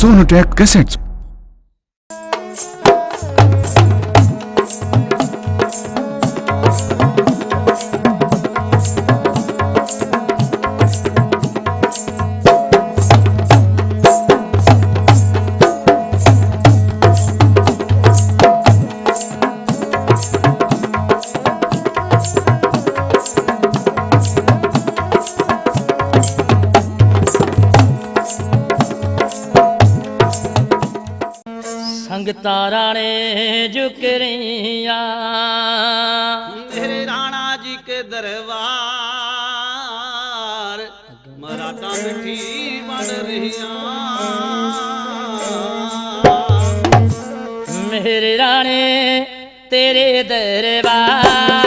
Sonotech Cassettes. संगता राणे झुक रहिया मेरे राणा जी के दरबार मराठा मिठी बन रहिया मेरे राणे तेरे दरबार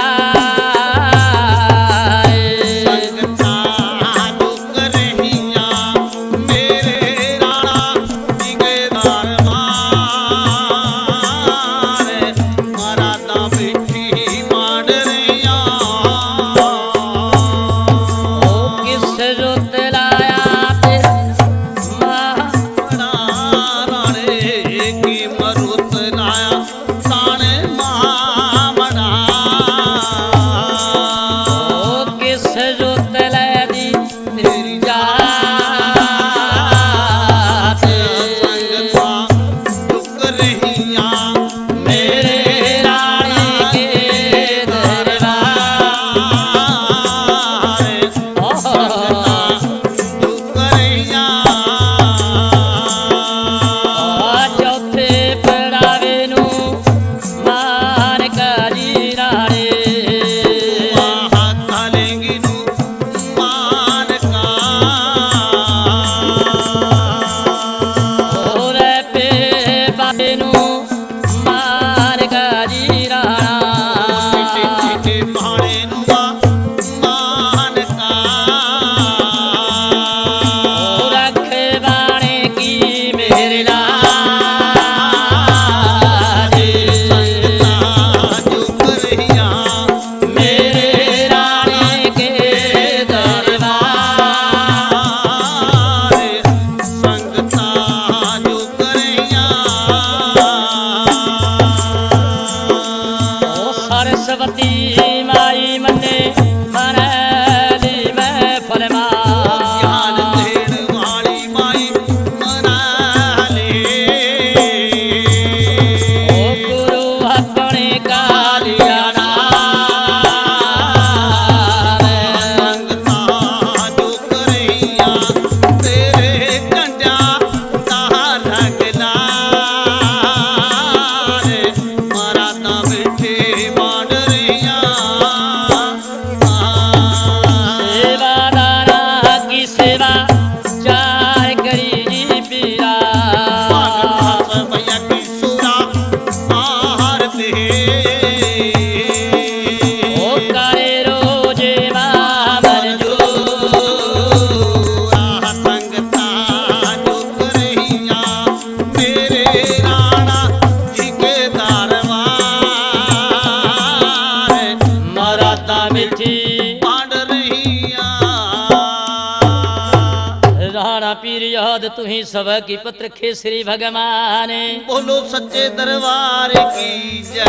तुही सब की पुत्र केसरी भगवान बोलो सच्चे दरबार की जय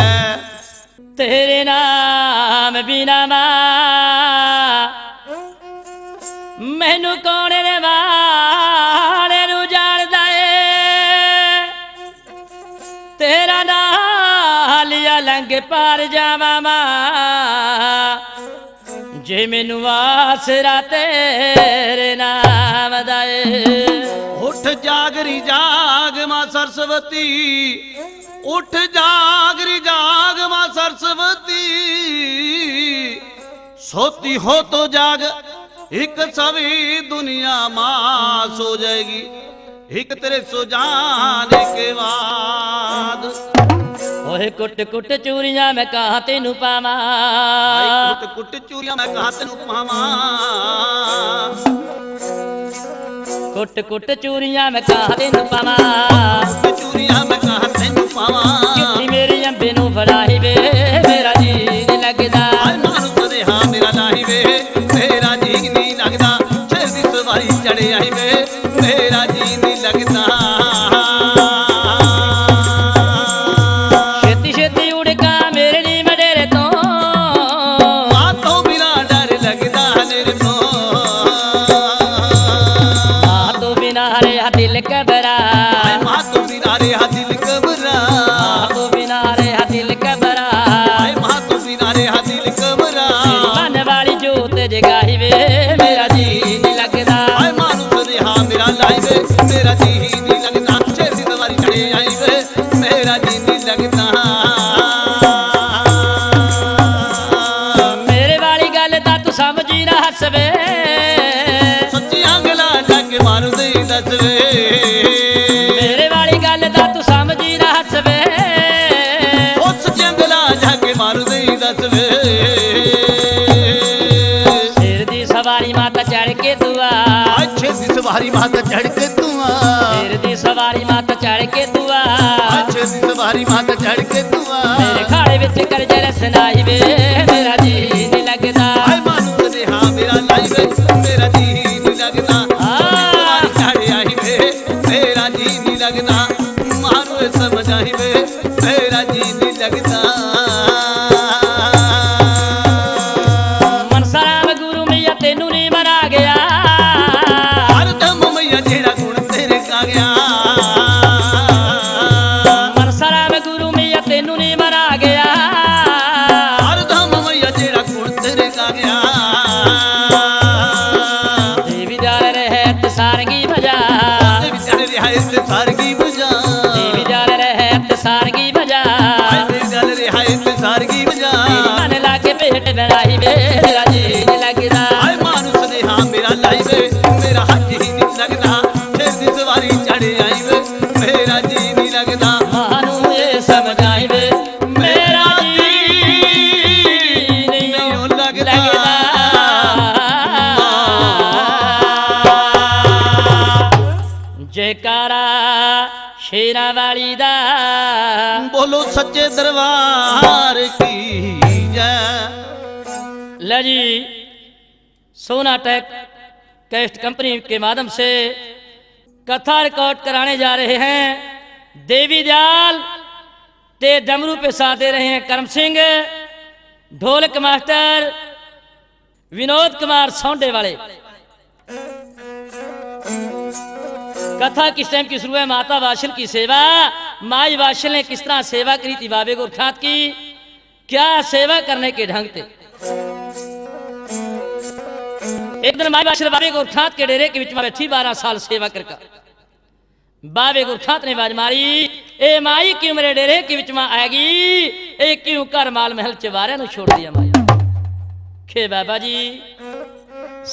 तेरे नाम बिना मां मैनू कौन ने वाले नू जानदा है तेरा नाम लिया लंघ पार जावा मां जे मैनू आसरा तेरे नाम दा उठ जागरी जाग मां सरस्वती उठ जागरी जाग मां सरस्वती सोती हो तो जाग एक सभी दुनिया मां सो जाएगी एक तेरे सो जाने के बाद ओए कुट कुट चूरियां मैं कहां तेनू पावां कुट कुट चूरियां मैं कहां तेनू पावां कुट कुट चूरियां मैं कहां तेनू पावां चूरियां मैं कहां तेनू पावां चिट्ठी मेरी अंबे नू फड़ाई वे मेरा जी नहीं लगदा मानू सदेहा मेरा नाही वे मेरा जी नहीं लगदा शेर दी सवारी चढ़े आई वे मेरा जी नहीं लगदा ਦੱਸ ਵੇ ਸਿਰ ਦੀ ਸਵਾਰੀ ਮਾਤਾ ਚੜ ਕੇ ਤੂੰ ਆ ਅੱਛੇ ਦੀ ਸਵਾਰੀ ਮਾਤਾ ਚੜ ਕੇ ਤੂੰ ਆ ਸਿਰ ਦੀ ਸਵਾਰੀ ਮਾਤਾ ਚੜ ਕੇ ਤੂੰ ਆ ਅੱਛੇ ਦੀ ਸਵਾਰੀ ਮਾਤਾ ਚੜ ਕੇ ਤੂੰ ਆ ਮੇਰੇ ਖਾੜੇ ਵਿੱਚ ਕਰ ਜਰ ਸੁਣਾਈ ਵੇ ਮੇਰਾ ਜੀ ਨਹੀਂ ਲੱਗਦਾ ਹਾਏ ਮਾਨੂੰ ਸੁਨੇਹਾ ਮੇਰਾ ਲਾਈ ਵੇ ਮੇਰਾ ਜੀ ਨਹੀਂ ਲੱਗਦਾ ਸਵਾਰੀ ਚੜ ਆਈ ਵੇ ਮੇਰਾ ਜੀ ਨਹੀਂ ਲੱਗਦਾ ਮਾਨੂੰ ਇਹ ਸਮਝ ਆਈ ਵੇ ਮੇਰਾ ਜੀ ਨਹੀਂ ਲੱਗਦਾ ਮਨਸਾ ਰਾਮ ਗੁਰੂ ਮਈਆ ਤੈਨੂੰ ਨਹੀਂ ਮਰਾ ਗਿਆ ਹਰਦਮ ਮਈਆ ਜਿਹੜਾ ਗੁਣ ਤੇਰੇ ਕਾ ਗਿਆ ਮਨਸਾ ਰਾਮ ਗੁਰੂ ਮਈਆ ਤੈਨੂੰ ਨਹੀਂ ਮਰਾ ਗਿਆ ਹਰਦਮ ਮਈਆ ਜਿਹੜਾ ਗੁਣ ਤੇਰੇ ਕਾ ਗਿਆ ਦੇਵੀ ਜਾਲ ਰਹੇ ਤੇ ਸਾਰਗੀ ਭਜਾ ਤੇ ਵਿਚਾਰੇ ਰਿਹਾ ਇਸ ਤੇ ਸਾਰਗੀ ਬੁਝਾ ਦੇਵੀ ਜਾਲ ਰਹੇ ਤੇ ਸਾਰਗੀ ਭਜਾ ਤੇ ਗੱਲ ਰਿਹਾ ਇਸ ਤੇ ਸਾਰਗੀ ਬੁਝਾ ਮਨ ਲਾ ਕੇ ਭੇਟ ਬਣਾਈ ਵੇ ਮੇਰਾ ਜੀ ਨਹੀਂ ਲੱਗਦਾ ਹਾਏ ਮਾਨੂੰ ਸੁਨੇਹਾ ਮੇਰਾ ਲਾਈ ਵੇ ਮੇਰਾ ਹੱਥ ਹੀ ਨਹੀਂ ਲੱਗਦਾ ਸਿਰ ਦੀ ਸਵਾਰੀ ਚੜ ਆਈ ਵੇ ਮੇਰਾ ਜੀ ਨਹੀਂ ਲੱਗਦਾ ਮਾਨੂੰ ਇਹ ਸਮਝ ਆਈ ਵੇ ਮੇਰਾ ਜੀ ਨਹੀਂ ਲੱਗਦਾ ਜੈਕਾਰਾ ਸ਼ੇਰਾਂ ਵਾਲੀ ਦਾ ਬੋਲੋ ਸੱਚੇ ਦਰਬਾਰ ਕੀ ਜੈ ला जी सोनाटेक कैस्ट कंपनी के माध्यम से कथा रिकॉर्ड कराने जा रहे हैं देवी दयाल ते डमरू पे साथ दे रहे हैं करम सिंह ढोलक मास्टर विनोद कुमार सौंडे वाले कथा किस टाइम की शुरू है माता वाशल की सेवा माई वाशल ने किस तरह सेवा करी थी बाबे गोरखात की क्या सेवा करने के ढंग थे एक दिन माई वाशल बाबे गोरखात के डेरे के बीच में बैठी 12 साल सेवा करके बाबे गोरखात ने बाज मारी ए माई क्यों मेरे डेरे के बीच में आएगी ए क्यों कर माल महल चवारे ने छोड़ दिया माया खे बाबा जी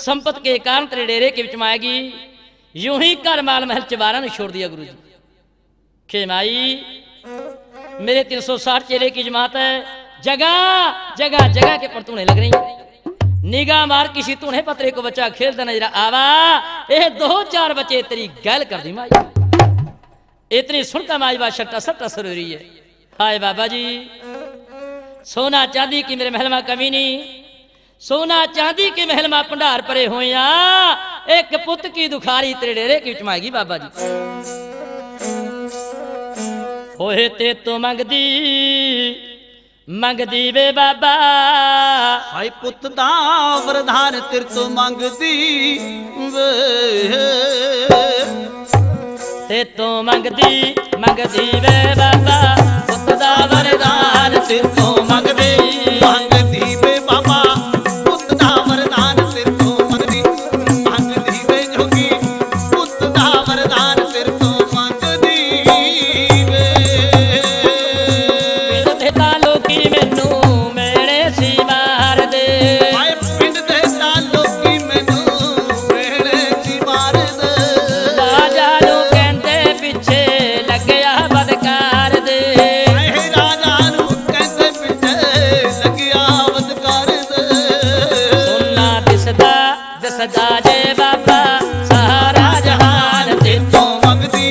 संपत्ति के कारण तेरे डेरे के बीच में आएगी यूं ही कर माल महल चवारा ने छोड़ दिया गुरु जी खे माई मेरे 360 चेले की जमात है जगह जगह जगह के पर तूने लग रही निगाह मार किसी तूने पतरे को बच्चा खेलता नजर आवा ये 2-4 बच्चे तेरी गैल कर दी माई इतनी सुनता माई बात सट्टा सट्टा सर रही है हाय बाबा जी सोना चांदी की मेरे महल में कमी नहीं सोना चांदी के महल में भंडार परे हुए एक पुत की दुखारी तेरे डेरे की चमाएगी बाबा जी होए ते तो मंगदी वे बाबा ਹਾਏ ਪੁੱਤ ਦਾ ਵਰਦਾਨ ਤੇਰੇ ਤੋਂ ਮੰਗਦੀ ਵੇ ते तो मंगदी वे बाबा पुत दा वरदान ਤੇਰੇ ਤੋਂ ਮੰਗਦੀ ਮੰਗਦੀ ਵੇ ਬਾਬਾ ਪੁੱਤ ਦਾ ਵਰਦਾਨ ਤੇਰੇ ਤੋਂ ਮੰਗਦੀ ਮੰਗਦੀ ਵੇ ਜੋਗੀ ਪੁੱਤ ਦਾ ਵਰਦਾਨ ਤੇਰੇ ਤੋਂ ਮੰਗਦੀ ਵੇ ते ता लोकी मैनू मेरे सी मार दे ਹਾਏ ਪਿੰਡ ਦੇ ਤਾਂ ਲੋਕੀ ਮੈਨੂੰ ਵੇੜੇ ਸੀ ਮਾਰਦੇ राजा नु कहंदे पिछे लग्या बदकार दे ਹਾਏ ਰਾਜਾ ਨੂੰ ਕਹਿੰਦੇ ਪਿੱਛੇ ਲੱਗਿਆ ਵਦਕਾਰ ਦੇ सोना दिसदा जे बाबा सारा जहान ते ਤੋਂ ਮੰਗਦੀ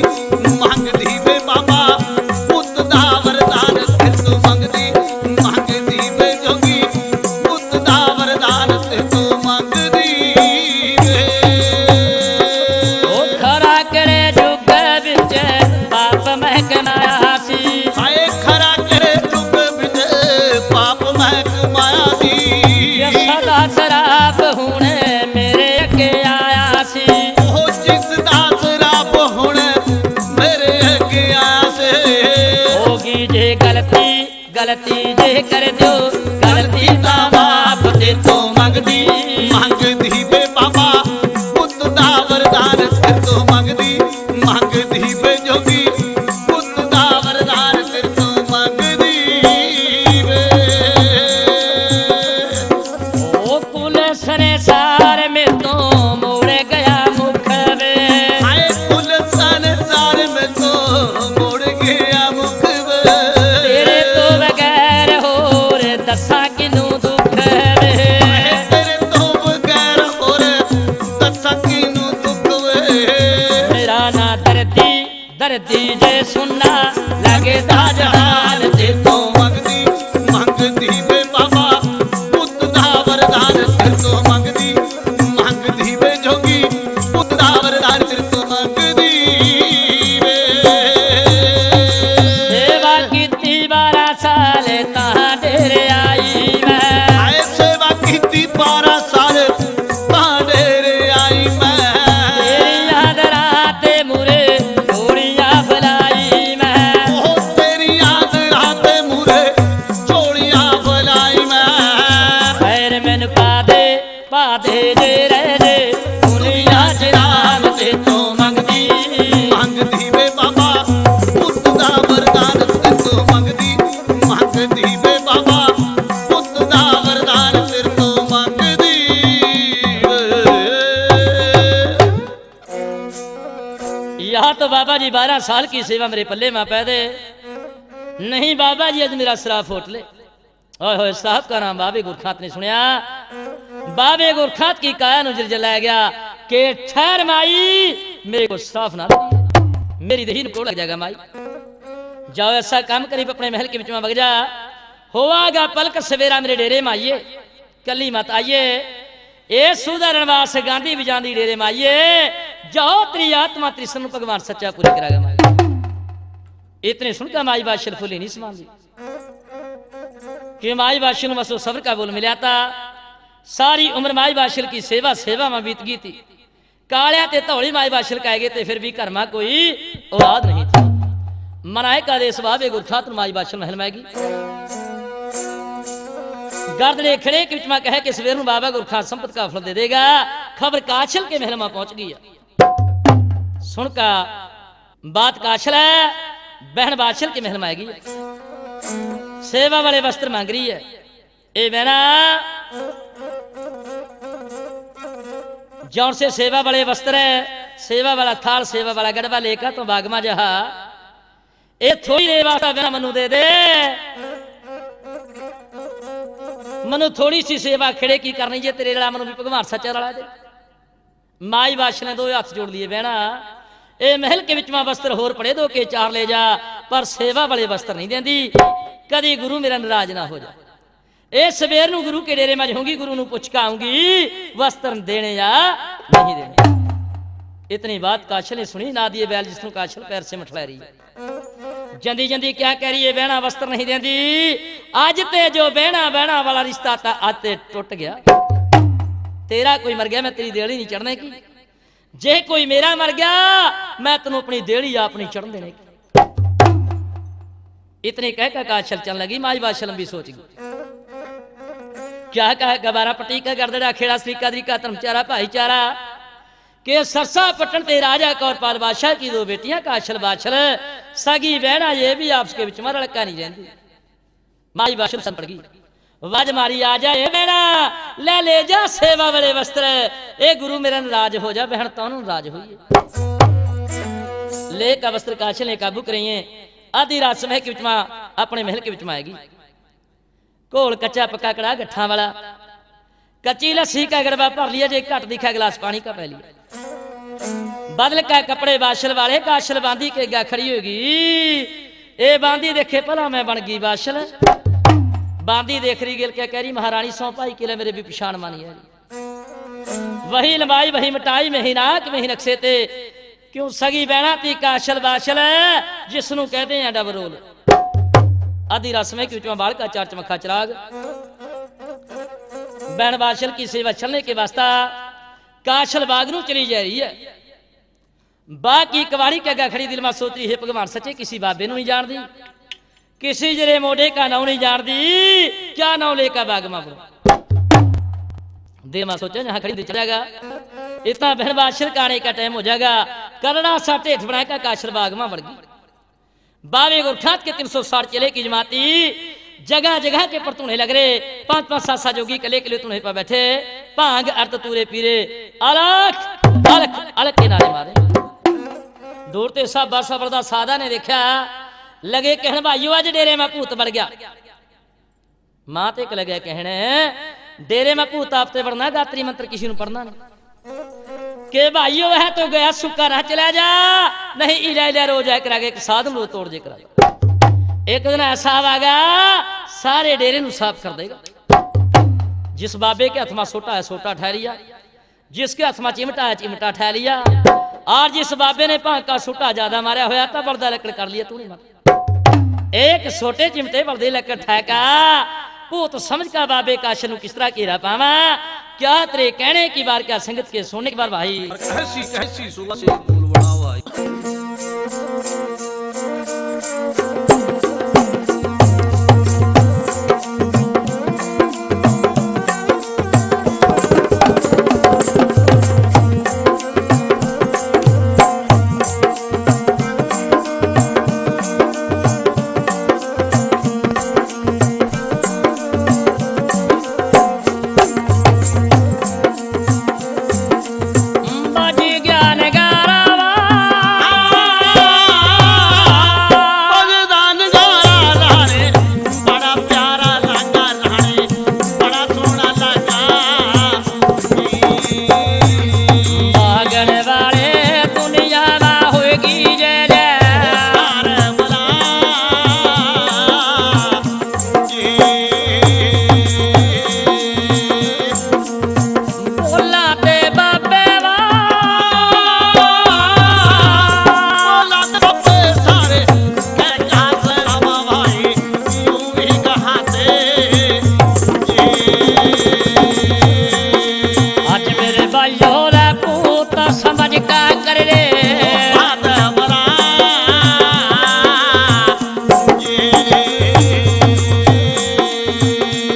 ਮੰਗਦੀ ਵੇ ਬਾਬਾ ਪੁੱਤ ਦਾ ਵਰਦਾਨ ਤੇਰੇ ਤੋਂ ਮੰਗਦੀ ਮੰਗਦੀ ਵੇ ਜੋਗੀ ਪੁੱਤ ਦਾ ਵਰਦਾਨ ਤੇਰੇ ਤੋਂ ਮੰਗਦੀ ਵੇ ओ खरा करे जुग विच पाप महकनाया सी ਹਾਏ ਖਰਾ ਕਰੇ ਚੁੱਪ ਵਿੱਚ ਪਾਪ ਮੈਂ ਕਮਾਇਆ ਸੀ ये सदा शराब हुण मेरे अगे आया सी ਉਹ ਜਿਸ ਦਾ ਸਰਾਪ ਹੁਣ ਮੇਰੇ ਅੱਗੇ ਆਇਆ ਸੇ होगी जे गलती जे कर दो गलती ता माफ दे तो मंगदी ਮੰਗਦੀ ਵੇ ਬਾਬਾ ਪੁੱਤ ਦਾ ਵਰਦਾਨ ਤੇਰੇ ਤੋਂ ਮੰਗਦੀ ਮੰਗਦੀ ਵੇ ਜੋਗੀ ਪੁੱਤ ਦਾ ਵਰਦਾਨ ਤੇਰੇ ਤੋਂ ਮੰਗਦੀ ਵੇ ओ पुलिस ने सारे में तो मोड़े गया मुख वे ਹਾਏ ਪੁਲਸਾਂ ਨੇ ਸਾਰੇ ਮੈਨੂੰ ਮੋੜ ਗਿਆ ਮੁਖ ਵੇ तेरे तो बगैर होर दसा की साल तां डेरे आई मैं आए सेवा कीती 12 साल तां डेरे आई मैं तेरी याद रात मुरे झोलियां फलाई मैं ओ तेरी याद रात मुरे झोलियां फलाई मैं खैर मैनू पा दे जे रह जे दुनिया च नाम ते तू मंगदी वे बाबा पुੱਤ ਦਾ ਵਰਦਾਨ ਤੇਰੇ ਤੋਂ ਮੰਗਦੀ ਵੇ ਬਾਬਾ ਪੁੱਤ ਦਾ ਵਰਦਾਨ ਤੇਰੇ ਤੋਂ ਮੰਗਦੀ यहाँ तो बाबा जी 12 साल की सेवा मेरे पल्ले में पै दे नहीं बाबा जी अज मेरा श्राप फोट ले ओए होए साहब का नाम बाबे गुरखात ने सुनिया बाबे गुरखात की काया नु जलाया गया कि ठहर माई मेरे को श्राप ना दे मेरी दही को लग जाएगा माई जाओ ऐसा काम करी अपने महल के बीच में बग जा होवागा पलक सवेरा मेरे डेरे में आइए कली मत आइए ए सुधरणवास गांधी भी जांदी डेरे में आइए जाओ तेरी आत्मा त्रिसन भगवान सच्चा पूरी कराएगा माई इतने सुनकर माई बादशाह फुली नहीं समान दी कि माई बादशाह ने बसो सब्र का बोल मिला था सारी उम्र माई बादशाह की सेवा में बीत गई थी कालिया ते धौली माई बादशाह कह गए थे फिर भी घर में कोई औलाद नहीं थी मनाए का देश बाबे गुरखात माई बादशाह महल में गई गर्दड़े खड़े के बीच में कहे कि सवेर बाबा गुरखात संपत का फल दे देगा खबर काछल के महल में पहुंच गई सुन का बात काछल है बहन बादशाह के महल में आएगी सेवा वाले वस्त्र मांग रही है ए बहना जौन से सेवा वाले वस्त्र है सेवा वाला थाल सेवा वाला गड़बा लेकर तो बागमा जहा ए थोड़ी देर वास्ता बहना मनु दे दे मनु थोड़ी सी सेवा खड़े की करनी है तेरे ला मनु भी भगवान सच्चा रला दे माई बादशाह ने दो हाथ जोड़ लिए बहना ए महल के विच में वस्त्र होर पड़े दो के चार ले जा पर सेवा वाले वस्त्र नहीं देंदी कदी गुरु मेरा नाराज ना हो जाए ए सवेर नू गुरु के डेरे में जाऊंगी गुरु नू पुछ के आऊंगी वस्त्र देने या नहीं देने इतनी बात काछल ने सुनी ना दिए बैल जिसनु काछल पैर से मठला रही जंदी जंदी क्या कह रही है बहना वस्त्र नहीं देंदी आज ते जो बहना वाला रिश्ता था आज ते टूट गया तेरा कोई मर गया मैं तेरी देड़ी नहीं चढ़ने की जे कोई मेरा मर गया मैं तेन अपनी देड़ी अपनी चढ़ देने की इतने कह काछल चल लगी माई बादशाह लंबी सोच गई क्या कहा गबारा पट्टी का गर्दड़ा खेड़ा श्रीका द्रीका धर्मचारा भाईचारा के सरसा पट्टन ते राजा कौरपाल बादशाह की दो बेटियां काछल बादशाह सगी बहना ये भी आपस के बीच में लड़का नहीं रहती माई बादशाह सन पड़ गई वाज मारी आ जाए बहना ले जा सेवा वाले वस्त्र ए गुरु मेरा नाराज हो जा बहन तो नाराज हुई ले का वस्त्र काछल ने काबू करिए आधी रात समय के बीच में अपने महल के बीच में आएगी घोल कच्चा पक्का कड़ा गट्ठा वाला कच्ची लस्सी का गड़बा भर लिया जे घट दिखा गिलास पानी का पै लिया बदल का कपड़े बादशाह वाले काछल बांधी के गा खड़ी होगी ए बांधी देखे भला मैं बन गई बादशाह बांधी देख रही गिल क्या कह रही महारानी सौ भाई के मेरे भी पिछाण मानी है वही लंबाई वही मिटाई में ही नाक में ही नक्शे ते क्यों सगी बहना थी काछल बादशाह जिसनू कहते हैं डबरोल आधी रस्में के बाल का चार चमखा चिराग बहन बादशाह की सेवा चलने के वास्ता काछल बाग नू चली जा रही है बाग की कवाड़ी के अगा खड़ी दिल में सोच रही है भगवान सच्चे किसी बाबे नू नहीं जान दी किसी जरे मोडे का नाव नहीं जान दी क्या नाव लेकर बाग में बोलो दिल में सोचा जहां खड़ी चलेगा इतना बहन बादशाह का आने का टाइम हो जाएगा करना सा टेठ बनाकर काछल बाग में बढ़ गई बावे गुरखात के 360 चेले की जमाती जगह जगह के पर तुने लग रहे 5-5 7 जोगी कले के लिए तुने पर बैठे भांग अर्थ तूरे पीरे अलख अलख अलख के नारे मारे दूर ते सब बरसा बरदा सादा ने देखा लगे कहने भाइयों आज डेरे में भूत बढ़ गया मां ते लगे कहने डेरे में भूत आपते बढ़ना गात्री मंत्र किसी ने पढ़ना नहीं के भाइयों वह तो गया सुक्का रह चला जा नहीं इला इला रोज है करा एक साधन रो तोड़ जे करा एक दिन ऐसा आएगा सारे डेरे नु साफ कर देगा जिस बाबे के हाथ में सोटा है सोटा ठह लिया जिसके हाथ में चिमटा है चिमटा ठह लिया और जिस बाबे ने भांग का सोटा ज्यादा मारा होया था बर्दा लकड़ कर लिया तू नहीं मार एक छोटे चिमटे बलदे लकड़ ठहका भूत समझ का बाबे काश नु किस तरह घेरा पावा क्या तेरे कहने की बार क्या संगत के सोने की बार भाई कैसी कैसी सुबह से फूल बड़ा हुआ बाजी ज्ञान गारावा भगदान गारा लाने बड़ा प्यारा लगा लाने बड़ा सोना लगा मागण वाले दुनिया ना होगी जय जय यार बला बोला ते बाबे वा बोला तो सारे क्या सलामा भाई यूं ही कहाते आज मेरे भाइयों रे पूत समझ का कर रे बात बला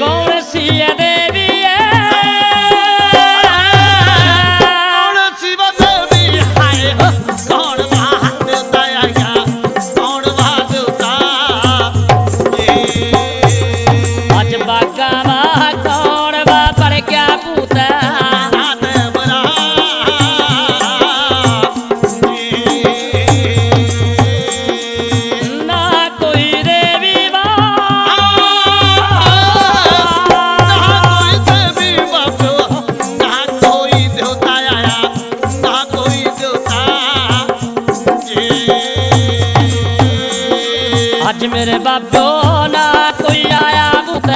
कौन सी है देवी है कौन शिव देवी हाय कौन बात दया कौन बात उता आज बागा वा कौन वा पर क्या पूत बात बला ना कोई देवी वा ना कोई देवी बाबू ना कोई देवता आया ना कोई देवता आज मेरे बाबो ना कोई आया पूत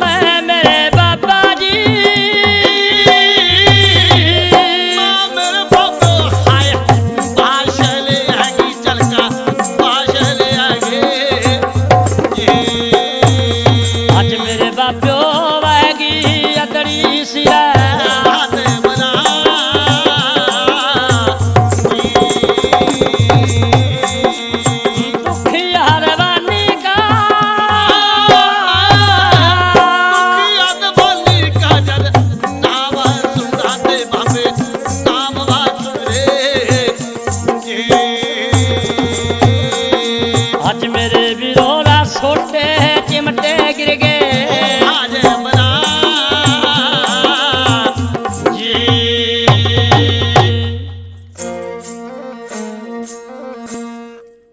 मैं मेरे बाबा जी मेरे बाबू हाय बाशले आगे चल का बाशले आगे आज मेरे बाबो वागी अदड़ी सिया बात बना दुखिया रवानी का याद बोली काजल नाम सुनाते बाबे नाम वासुरे आज मेरे बिरोला छोटे चिमटे गिर गए आज बना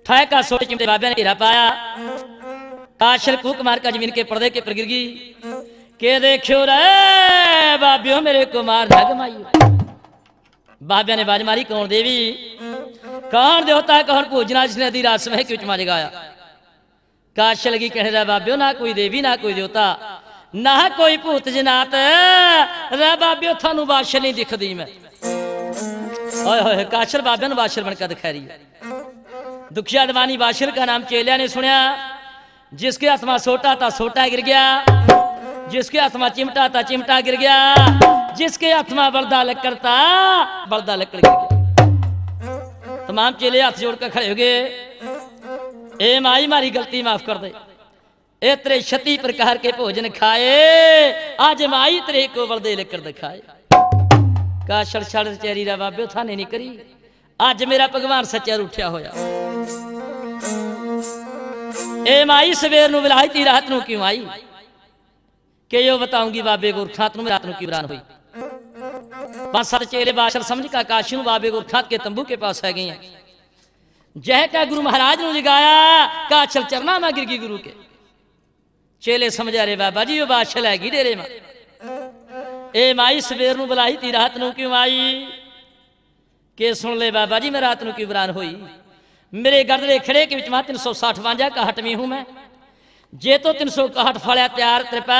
ठह का छोटे चिमटे बाबे ने गिरा पाया काशल कूक मार का जमीन के पर्दे के पर गिर गई के देखियो रे बाबियो मेरे को मार धग माई बाबिया ने बाज मारी कौन देवी कौन देवता कौन पूजना जिसने आधी रात समय के मार जगाया काश लगी कहने रहा बाबियो ना कोई देवी ना कोई देवता ना कोई भूत जनात रे बाबियो थानू बादशाह नहीं दिखदी मैं ओए होए काशल बाबिया ने बादशाह बनकर दिखा रही है दुखिया दवानी बादशाह का नाम चेलिया ने सुना जिसके हाथ में सोटा था सोटा गिर गया जिसके हाथ में चिमटा था चिमटा गिर गया जिसके हाथ में बलदा लकड़ था बलदा लकड़ गिर गया तमाम चेले हाथ जोड़कर खड़े हो गए ए माई मारी गलती माफ कर दे ए तेरे 36 प्रकार के भोजन खाए आज माई तेरे को बलदे लकड़ दिखाए का छड़ छड़ चेरी रा बाबे थाने नहीं करी आज मेरा भगवान सच्चा उठ्या होया ए माई सवेर नु बिलाई ती रात नु क्यों आई के यो बताऊंगी बाबे गोरखात नु रात नु की बरान हुई 5-7 चेले बादशाह समझ का काशी नु बाबे गोरखात के तंबू के पास आ गए हैं जह का गुरु महाराज नु जगाया का चल चरना में गिर गई गुरु के चेले समझा रे बाबा जी यो बादशाह लगी डेरे में ए माई सवेर नु बुलाई ती रात नु क्यों आई के सुन ले बाबा जी मैं रात नु क्यों बरान हुई मेरे गर्दले खड़े के विच 360 का हटमी हूं मैं जे तो 361 फलिया तैयार त्रिपा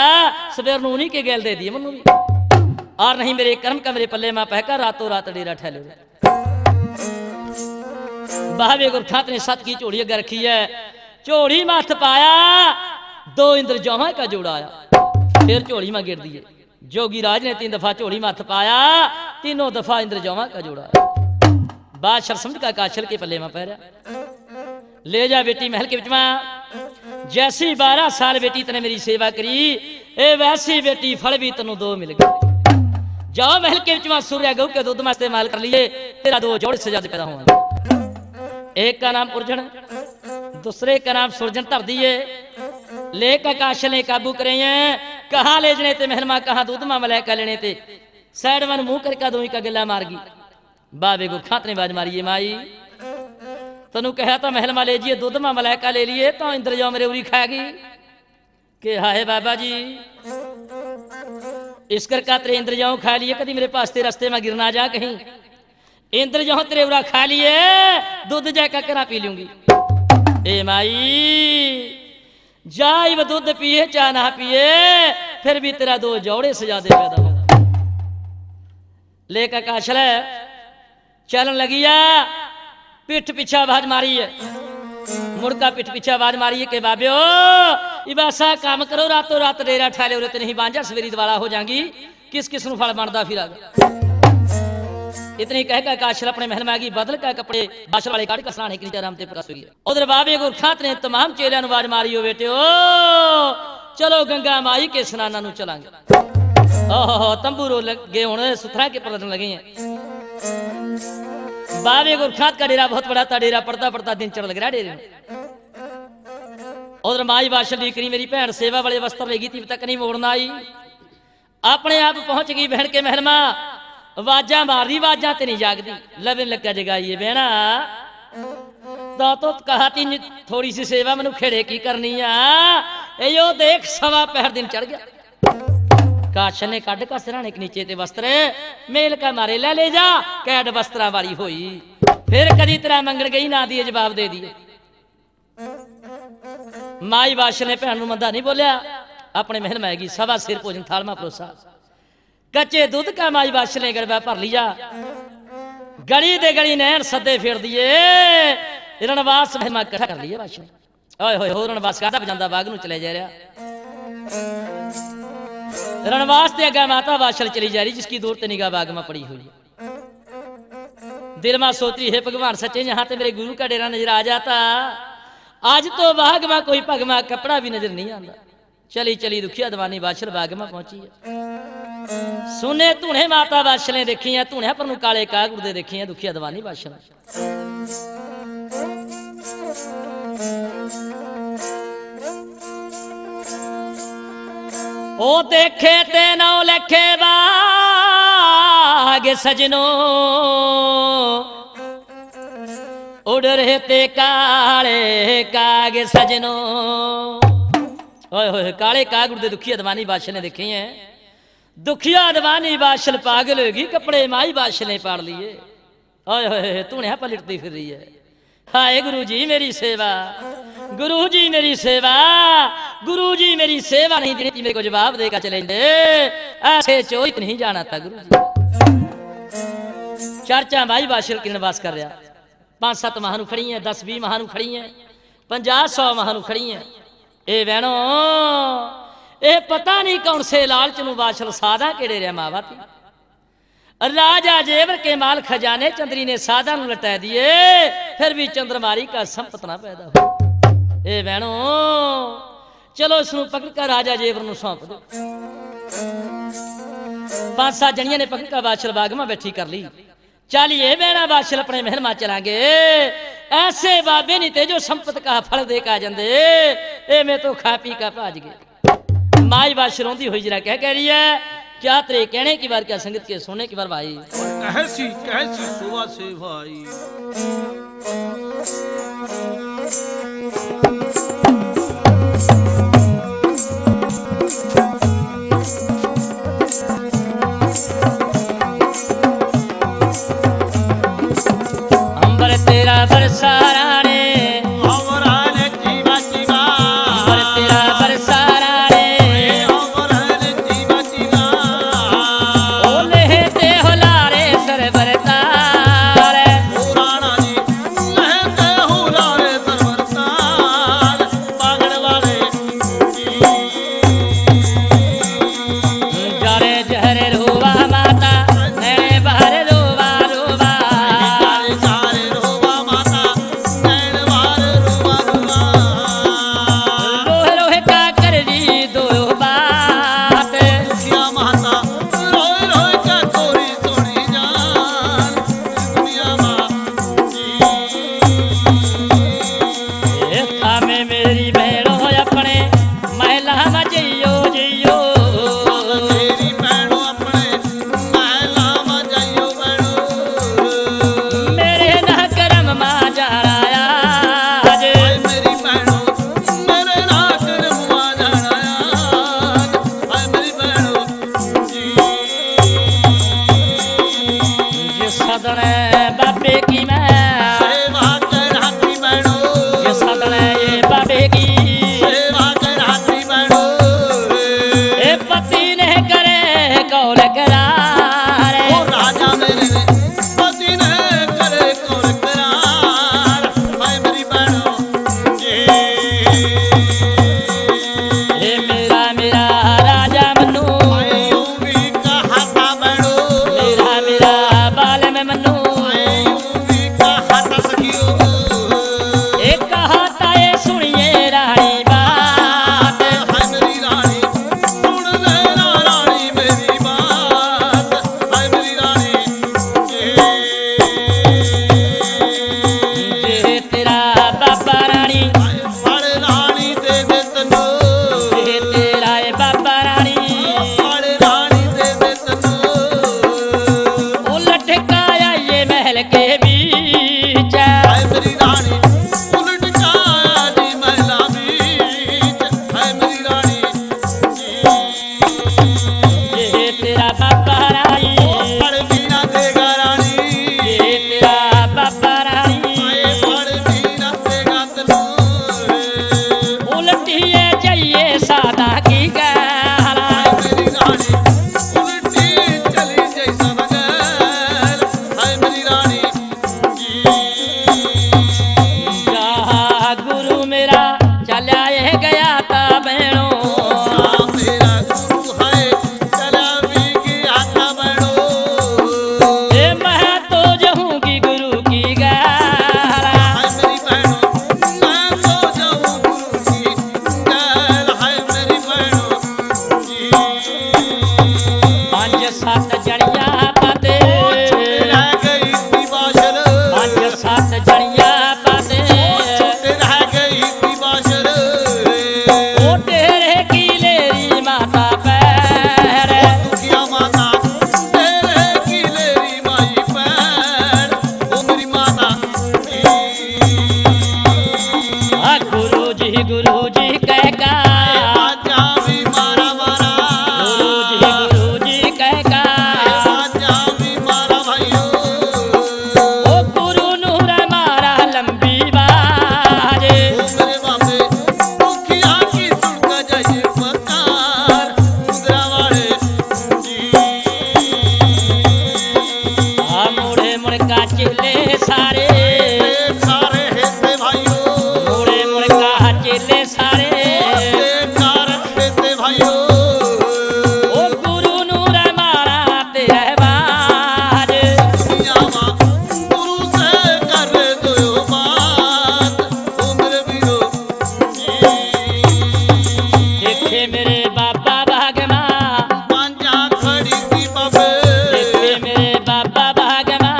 सवेर नु उन्हीं के गैल दे दी मनु और नहीं मेरे कर्म का मेरे पल्ले मां पहकर रातों रात डेरा ठहले। बावे गुरखात ने सत की झोड़ी अगर रखी है, झोड़ी में हथ पाया, 2 इंद्रजोहां का जोड़ा आया, फिर झोड़ी में गिर दिए। जोगी राज ने 3 दफा झोड़ी में हथ पाया, 3 दफा इंद्रजोहां का जोड़ा आया। बादशाह समझ का काशल के पल्ले में पैरा, ले जा बेटी महल के बिच में। जैसी 12 साल बेटी तने मेरी सेवा करी, ए वैसी बेटी फल भी तेनों 2 मिल गए। जाओ महल के बिच में सूर्य गऊ के दूध में इस्तेमाल कर लिए, तेरा 2 जोड़े सजाद पैदा होंगे। एक का नाम उर्जन, दूसरे का नाम सुरजन धर दिए। लेकर काशल ने काबू करे हैं, कहाँ ले जने ते मेहरमा, कहाँ दूध में मलै का लेने ते। सैड मन मुंह करके 2 का गला मार गई। बाबे गुरखात ने बाज मारी, माई तनु कहा था महल में ले जिए, दूध में मलाइका ले लिए तो इंद्रजो मेरे उरी खाएगी के हाय बाबा जी इस कर का तेरे इंद्रजो खा लिए, कभी मेरे पास तेरे रास्ते में गिरना जा कहीं। इंद्रजो तेरे उरा खा लिए, दूध जाकर करा पी लूंगी। ए माई जाई वो दूध पिए चाह ना पिए, फिर भी तेरा 2 जोड़े सजा दे पैदा हो। लेकर काशल चलन लगिया, पिठ पीछा आवाज मारी है, मुड़का पिठ पीछा आवाज मारी है के बाबे ओ इबासा काम करो, रातों रात डेरा ठा ले नहीं बांझा सवेरी द्वारा हो जाएंगी, किस किस फल बनता फिर। इतनी कहकर काशल अपने महल में आ गई, बदल का कपड़े बादशाह वाले काट का सराहने के नीचे आराम से प्रकाश हुई। उधर बाबे गुरखात ने तमाम चेलियां नु आवाज मारी, हो बेटे ओ चलो गंगा माई के स्नाना नु चलांगे। ओहो तंबूरो लगे हुण सुथरा के प्रदर्शन लगे हैं। बाबे गुरखात का डेरा बहुत बड़ा था, डेरा पड़ता पड़ता दिन चढ़ लग रहा डेरे में। उधर माई बादशाह दी करी, मेरी भैन सेवा वाले वस्त्र लेगी थी, तक नहीं मोड़ना आई। अपने आप पहुंच गई बहन के महल में, आवाजा मार दी, आवाजा ते नहीं जागदी। लबन लगा जगाइए बहना, तो कहा थी थोड़ी सी सेवा मैनू खेड़े की करनी है, यो देख 1.25 पहर दिन चढ़ गया। काशल ने कड़ का सिरहाने के नीचे ते वस्त्र मेल का मारे ले जा, कैड वस्त्रा वाली होई, फिर कदी तेरा मंगण गई ना दिए जवाब दे दिए। माई बादशाह ने भैन मंदा नहीं बोलिया, अपने महल में आएगी, 1.25 सिर भोजन थाल में परोसा। कच्चे दूध का माई बादशाह ने गड़बा भर लिया, गली दे गली नैन सदे फेर दिए, रणवास महल में इकट्ठा कर लिया बादशाह ने। ओए होए हो रणवास काटा बजांदा बाग नूं चले जा रहा। रणवास ते अगा माता बादशाह चली जा रही, जिसकी दूर ते निगाह बाग में पड़ी हुई है। दिल में सोच रही है भगवान सच्चे यहाँ ते मेरे गुरु का डेरा नजर आ जाता, आज तो बाग में कोई भगवा कपड़ा भी नजर नहीं आता। चली चली दुखिया दवानी बादशाह बाग में पहुंची है। सुने धूने माता बादशाह ने देखी है, धूने पर काले काग उड़ते देखे हैं दुखिया दवानी बादशाह। ओ देखे ते 9 लखे बाग सजनो, उड़ रहे ते काले काग सजनो। ओए होए काले काग उड़ते दुखिया दवानी बादशाह ने देखे हैं। दुखिया दवानी बादशाह पागल होगी, कपड़े माई बादशाह ने पाड़ लिए। ओए होए धूणिया पलटती फिर रही है। हाय गुरु जी मेरी सेवा, गुरु जी मेरी सेवा, गुरु जी मेरी सेवा नहीं देती, मेरे को जवाब देकर चले ऐसे चोइत नहीं जाना था गुरु जी। चर्चा भाई बादशाह की निवास कर रहा, 5-7 महानू खड़ी हैं, 10-20 महानू खड़ी हैं, 50-100 महानू खड़ी हैं। ए बहनों ए पता नहीं कौन से लालच नूं बादशाह साधा केड़े रहा मावा थी। राजा जेवर के माल खजाने चंद्री ने साधा नूं लटा दिए, फिर भी चंद्रमारी का संपत ना पैदा हो। ए बहनों चलो इसनूं पकड़ कर राजा जेवर नूं सौंप दो। 5-7 जनिया ने पकड़ कर बादशाह बाग में बैठी कर ली। चलिए बहना बादशाह अपने महल में चलांगे, ऐसे बाबे नहीं थे जो संपत का फल दे का जंदे, ए मैं तो खा पी का भाज गए। माई बादशाह रोंदी हुई जरा कह रही है, क्या तेरे कहने की बार, क्या संगत के सोने की बार भाई, कैसी कैसी सुबह से भाई। अंबर तेरा बरसारा ने, ਜੇ ਤੇਰਾ ਬਾਬਾ ਰਾਣੀ ਫੜ ਰਾਣੀ ਦੇ ਦੇ ਤੈਨੂੰ ਜੇ ਤੇਰਾ ਏ ਬਾਬਾ ਰਾਣੀ ਫੜ ਰਾਣੀ ਦੇ ਦੇ ਤੈਨੂੰ ਉਲਟ ਕਾਇਆ ਇਹ ਮਹਿਲ ਕੇ ਵਿੱਚ ਹਾਏ ਮੇਰੀ ਰਾਣੀ ਉਲਟ ਕਾਇਆ ਦੀ ਮਹਿਲਾ ਵਿੱਚ ਹਾਏ ਮੇਰੀ ਰਾਣੀ ਜੇ ਤੇਰਾ ਬਾਬਾ ਰਾਣੀ ਫੜ ਵੀਰਾਂ ਦੇ ਰਾਣੀ ਜੇ ਤੇਰਾ ਬਾਬਾ ਰਾਣੀ ਹਾਏ ਫੜ ਵੀਰਾਂ ਦੇ ਤੈਨੂੰ ਉਲਟੀਏ ਜਾਈਏ ਸਾਦਾ ਕੀ ਗਾਲਾ ਮੇਰੀ ਰਾਣੀ ਉਲਟੀ ਚਲੀ ਜੈਸਾ ਮਗਰ ਹਾਏ ਮੇਰੀ ਰਾਣੀ ਜਾ ਗੁਰੂ ਮੇਰਾ ਚੱਲਿਆ ਇਹ ਗਿਆ ਤਾਂ ਬਹਿਣੋ ਆ ਮੇਰਾ ਗੁਰੂ ਹੈ ਚਲਾ ਵੀ ਗਿਆ ਤਾਂ ਬੜੋ ਇਹ ਮੈਂ ਤੋ ਜਹੂੰਗੀ ਗੁਰੂ ਕੀ ਗਾਲਾ ਹਾਏ ਮੇਰੀ ਭੈਣੋ ਮੈਂ ਤੋ ਜਾਊਂ ਗੁਰੂ ਕੀ ਗੈਲ ਹਾਏ ਮੇਰੀ ਭੈਣੋ ਪੰਜ ਸੱਤ ਜਣੀਆਂ ਪਾਤੇ ਰਹਿ ਗਈ ਦੀ ਬਾਸ਼ਰ ਪੰਜ ਸੱਤ ਜਣੀਆਂ ਪਾਤੇ ਰਹਿ ਗਈ ਦੀ ਬਾਸ਼ਰ ਉਹ ਤੇਰੇ ਕੀ ਲੈਰੀ ਮਾਤਾ ਪੈਰ ਦੁਖੀਆ ਮਾਤਾ ਤੇਰੇ ਕੀ ਲੈਰੀ ਮਾਈ ਭੈਣ ਉਹ ਮੇਰੀ ਮਾਤਾ ਆ ਗੁਰੂ ਜੀ ਕਹਿ ਕਾ ਆਜਾ ਵੀ ਮਾਰਾ ਮਾਰਾ ਗੁਰੂ ਜੀ ਕਹਿ ਕਾ ਆਜਾ ਵੀ ਮਾਰਾ ਭਾਈਓ ਉਹ ਗੁਰੂ ਨੂੰ ਰੇ ਮਾਰਾ ਲੰਬੀ ਬਾਜ ਉਹ ਮੇਰੇ ਬਾਬੇ ਦੁਖੀਆ ਕੀ ਸੁਣਦਾ ਜਾਈਏ ਮਕਾਰ ਮੁੰਦਰਾ ਵਾਲੇ ਆ ਮੋੜੇ ਮੁੜਕਾ ਚੇਲੇ ਸਾਰੇ ਤੇ ਸਾਰੇ ਹਿੱਸੇ ਭਾਈਓ ਮੋੜੇ ਮੁੜਕਾ ਚੇਲੇ ਸਾਰੇ ਤੇ ਕਾਰ ਹਿੱਸੇ ਭਾਈਓ ਉਹ ਗੁਰੂ ਨੂੰ ਰੇ ਮਾਰਾ ਤੇ ਬਾਜ ਦੁਨੀਆਵਾ ਗੁਰੂ ਸੇ ਕਰ ਦਿਓ ਬਾਤ ਉਹ ਮੇਰੇ ਵੀਰੋ ਦੇਖੇ ਮੇਰੇ ਬਾਬਾ ਭਾਗਮਾ ਪੰਜਾਂ ਖੜੀ ਦੀ ਬਾਬੇ ਦੇਖੇ ਮੇਰੇ ਬਾਬਾ ਭਾਗਮਾ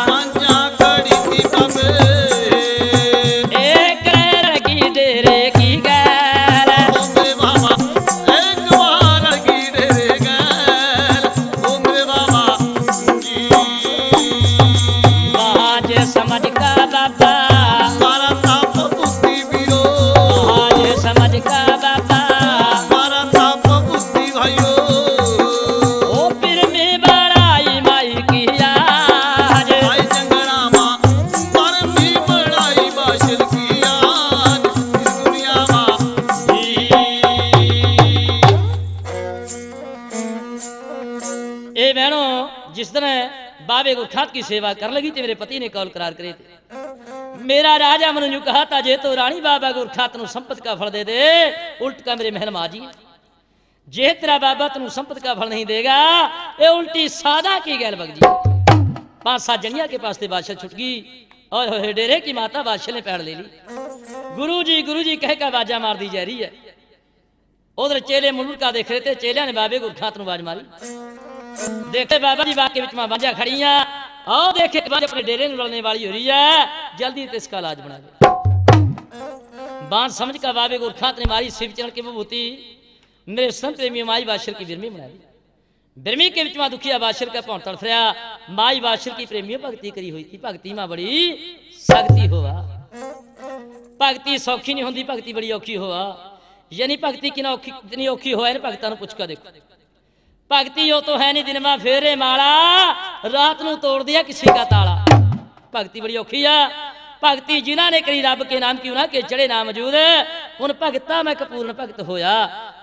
ਪੰਜਾਂ ਖੜੀ ਦੀ ਬਾਬੇ ਇਹ ਕਹਿ ਰਗੀ ਡੇਰੇ ਕੀ ਗੈਲ ਓ ਮੇਰੇ ਬਾਬਾ ਇੱਕ ਵਾਰ ਅੜਗੀ ਡੇਰੇ ਗੈਲ ਓ ਮੇਰੇ ਬਾਬਾ ਬਾਜ ਸਮਝ ਕਾ ਬਾਬਾ ਮਾਰਾ ਤਾਪ ਬੁੱਧੀ ਵੀਰੋ ਬਾਜ ਸਮਝ ਕਾ ਬਾਬਾ ਮਾਰਾ ਤਾਪ ਬੁੱਧੀ ਭਾਈਓ ਉਹ ਫਿਰ ਮੇ ਬੜਾਈ ਮਾਈ ਕੀ ਆਜ ਆਈ ਜੰਗਣਾ ਮਾਂ ਪਰਮੀ ਬੜਾਈ ਬਾਸ਼ਰ ਕੀ ਆਜ ਇਸ ਦੁਨੀਆ ਮਾਂ ਇਹ ਬਹਿਣੋ जिस तरह बाबे गुरखात की सेवा कर लगी थी मेरे पति ने कौल करार करे थे मेरा राजा मनु कहा था जे तो रानी बाबा गुरखात नु संपत का फल दे दे उल्ट का मेरे महल माजी जे तेरा बाबा तेन संपत का फल नहीं देगा ये उल्टी सादा की गैल बग जी 5-7 जंगिया के पास थे बादशाह छुट गई और डेरे की माता बादशाह ने पैड़ ले ली गुरु जी कह कर बाजा मार दी जा रही है उधर चेले मुल्क का देख रहे थे चेलिया ने बाबे गुरखात नु बाज मारी देखे बाबा जी बाग के विच में बांझा खड़ियां आओ देखे बांझ अपने डेरे में लड़ने वाली हो रही है जल्दी तो इसका इलाज बना दे बांझ समझ कर बाबे गुरखात ने मारी शिव चरण की विभूति मेरे संत प्रेमी माई बादशाह की बिरमी बना दी बिरमी के विच में दुखिया बादशाह का पौन तड़फरिया माई बादशाह की प्रेमी भक्ति करी हुई थी भक्ति में बड़ी सख्ती होवा भक्ति सौखी नहीं होती भक्ति बड़ी औखी होवा यानी भक्ति कितनी औखी होया भगतां नूं पुछ के देखो भक्ति हो तो है नहीं दिन में फेरे माला रात नू तोड़ दिया किसी का ताला भक्ति बड़ी औखी है भक्ति जिन्हों ने करी रब के नाम क्यों ना के चढ़े ना मौजूद उन भगता मैं पूर्ण भगत होया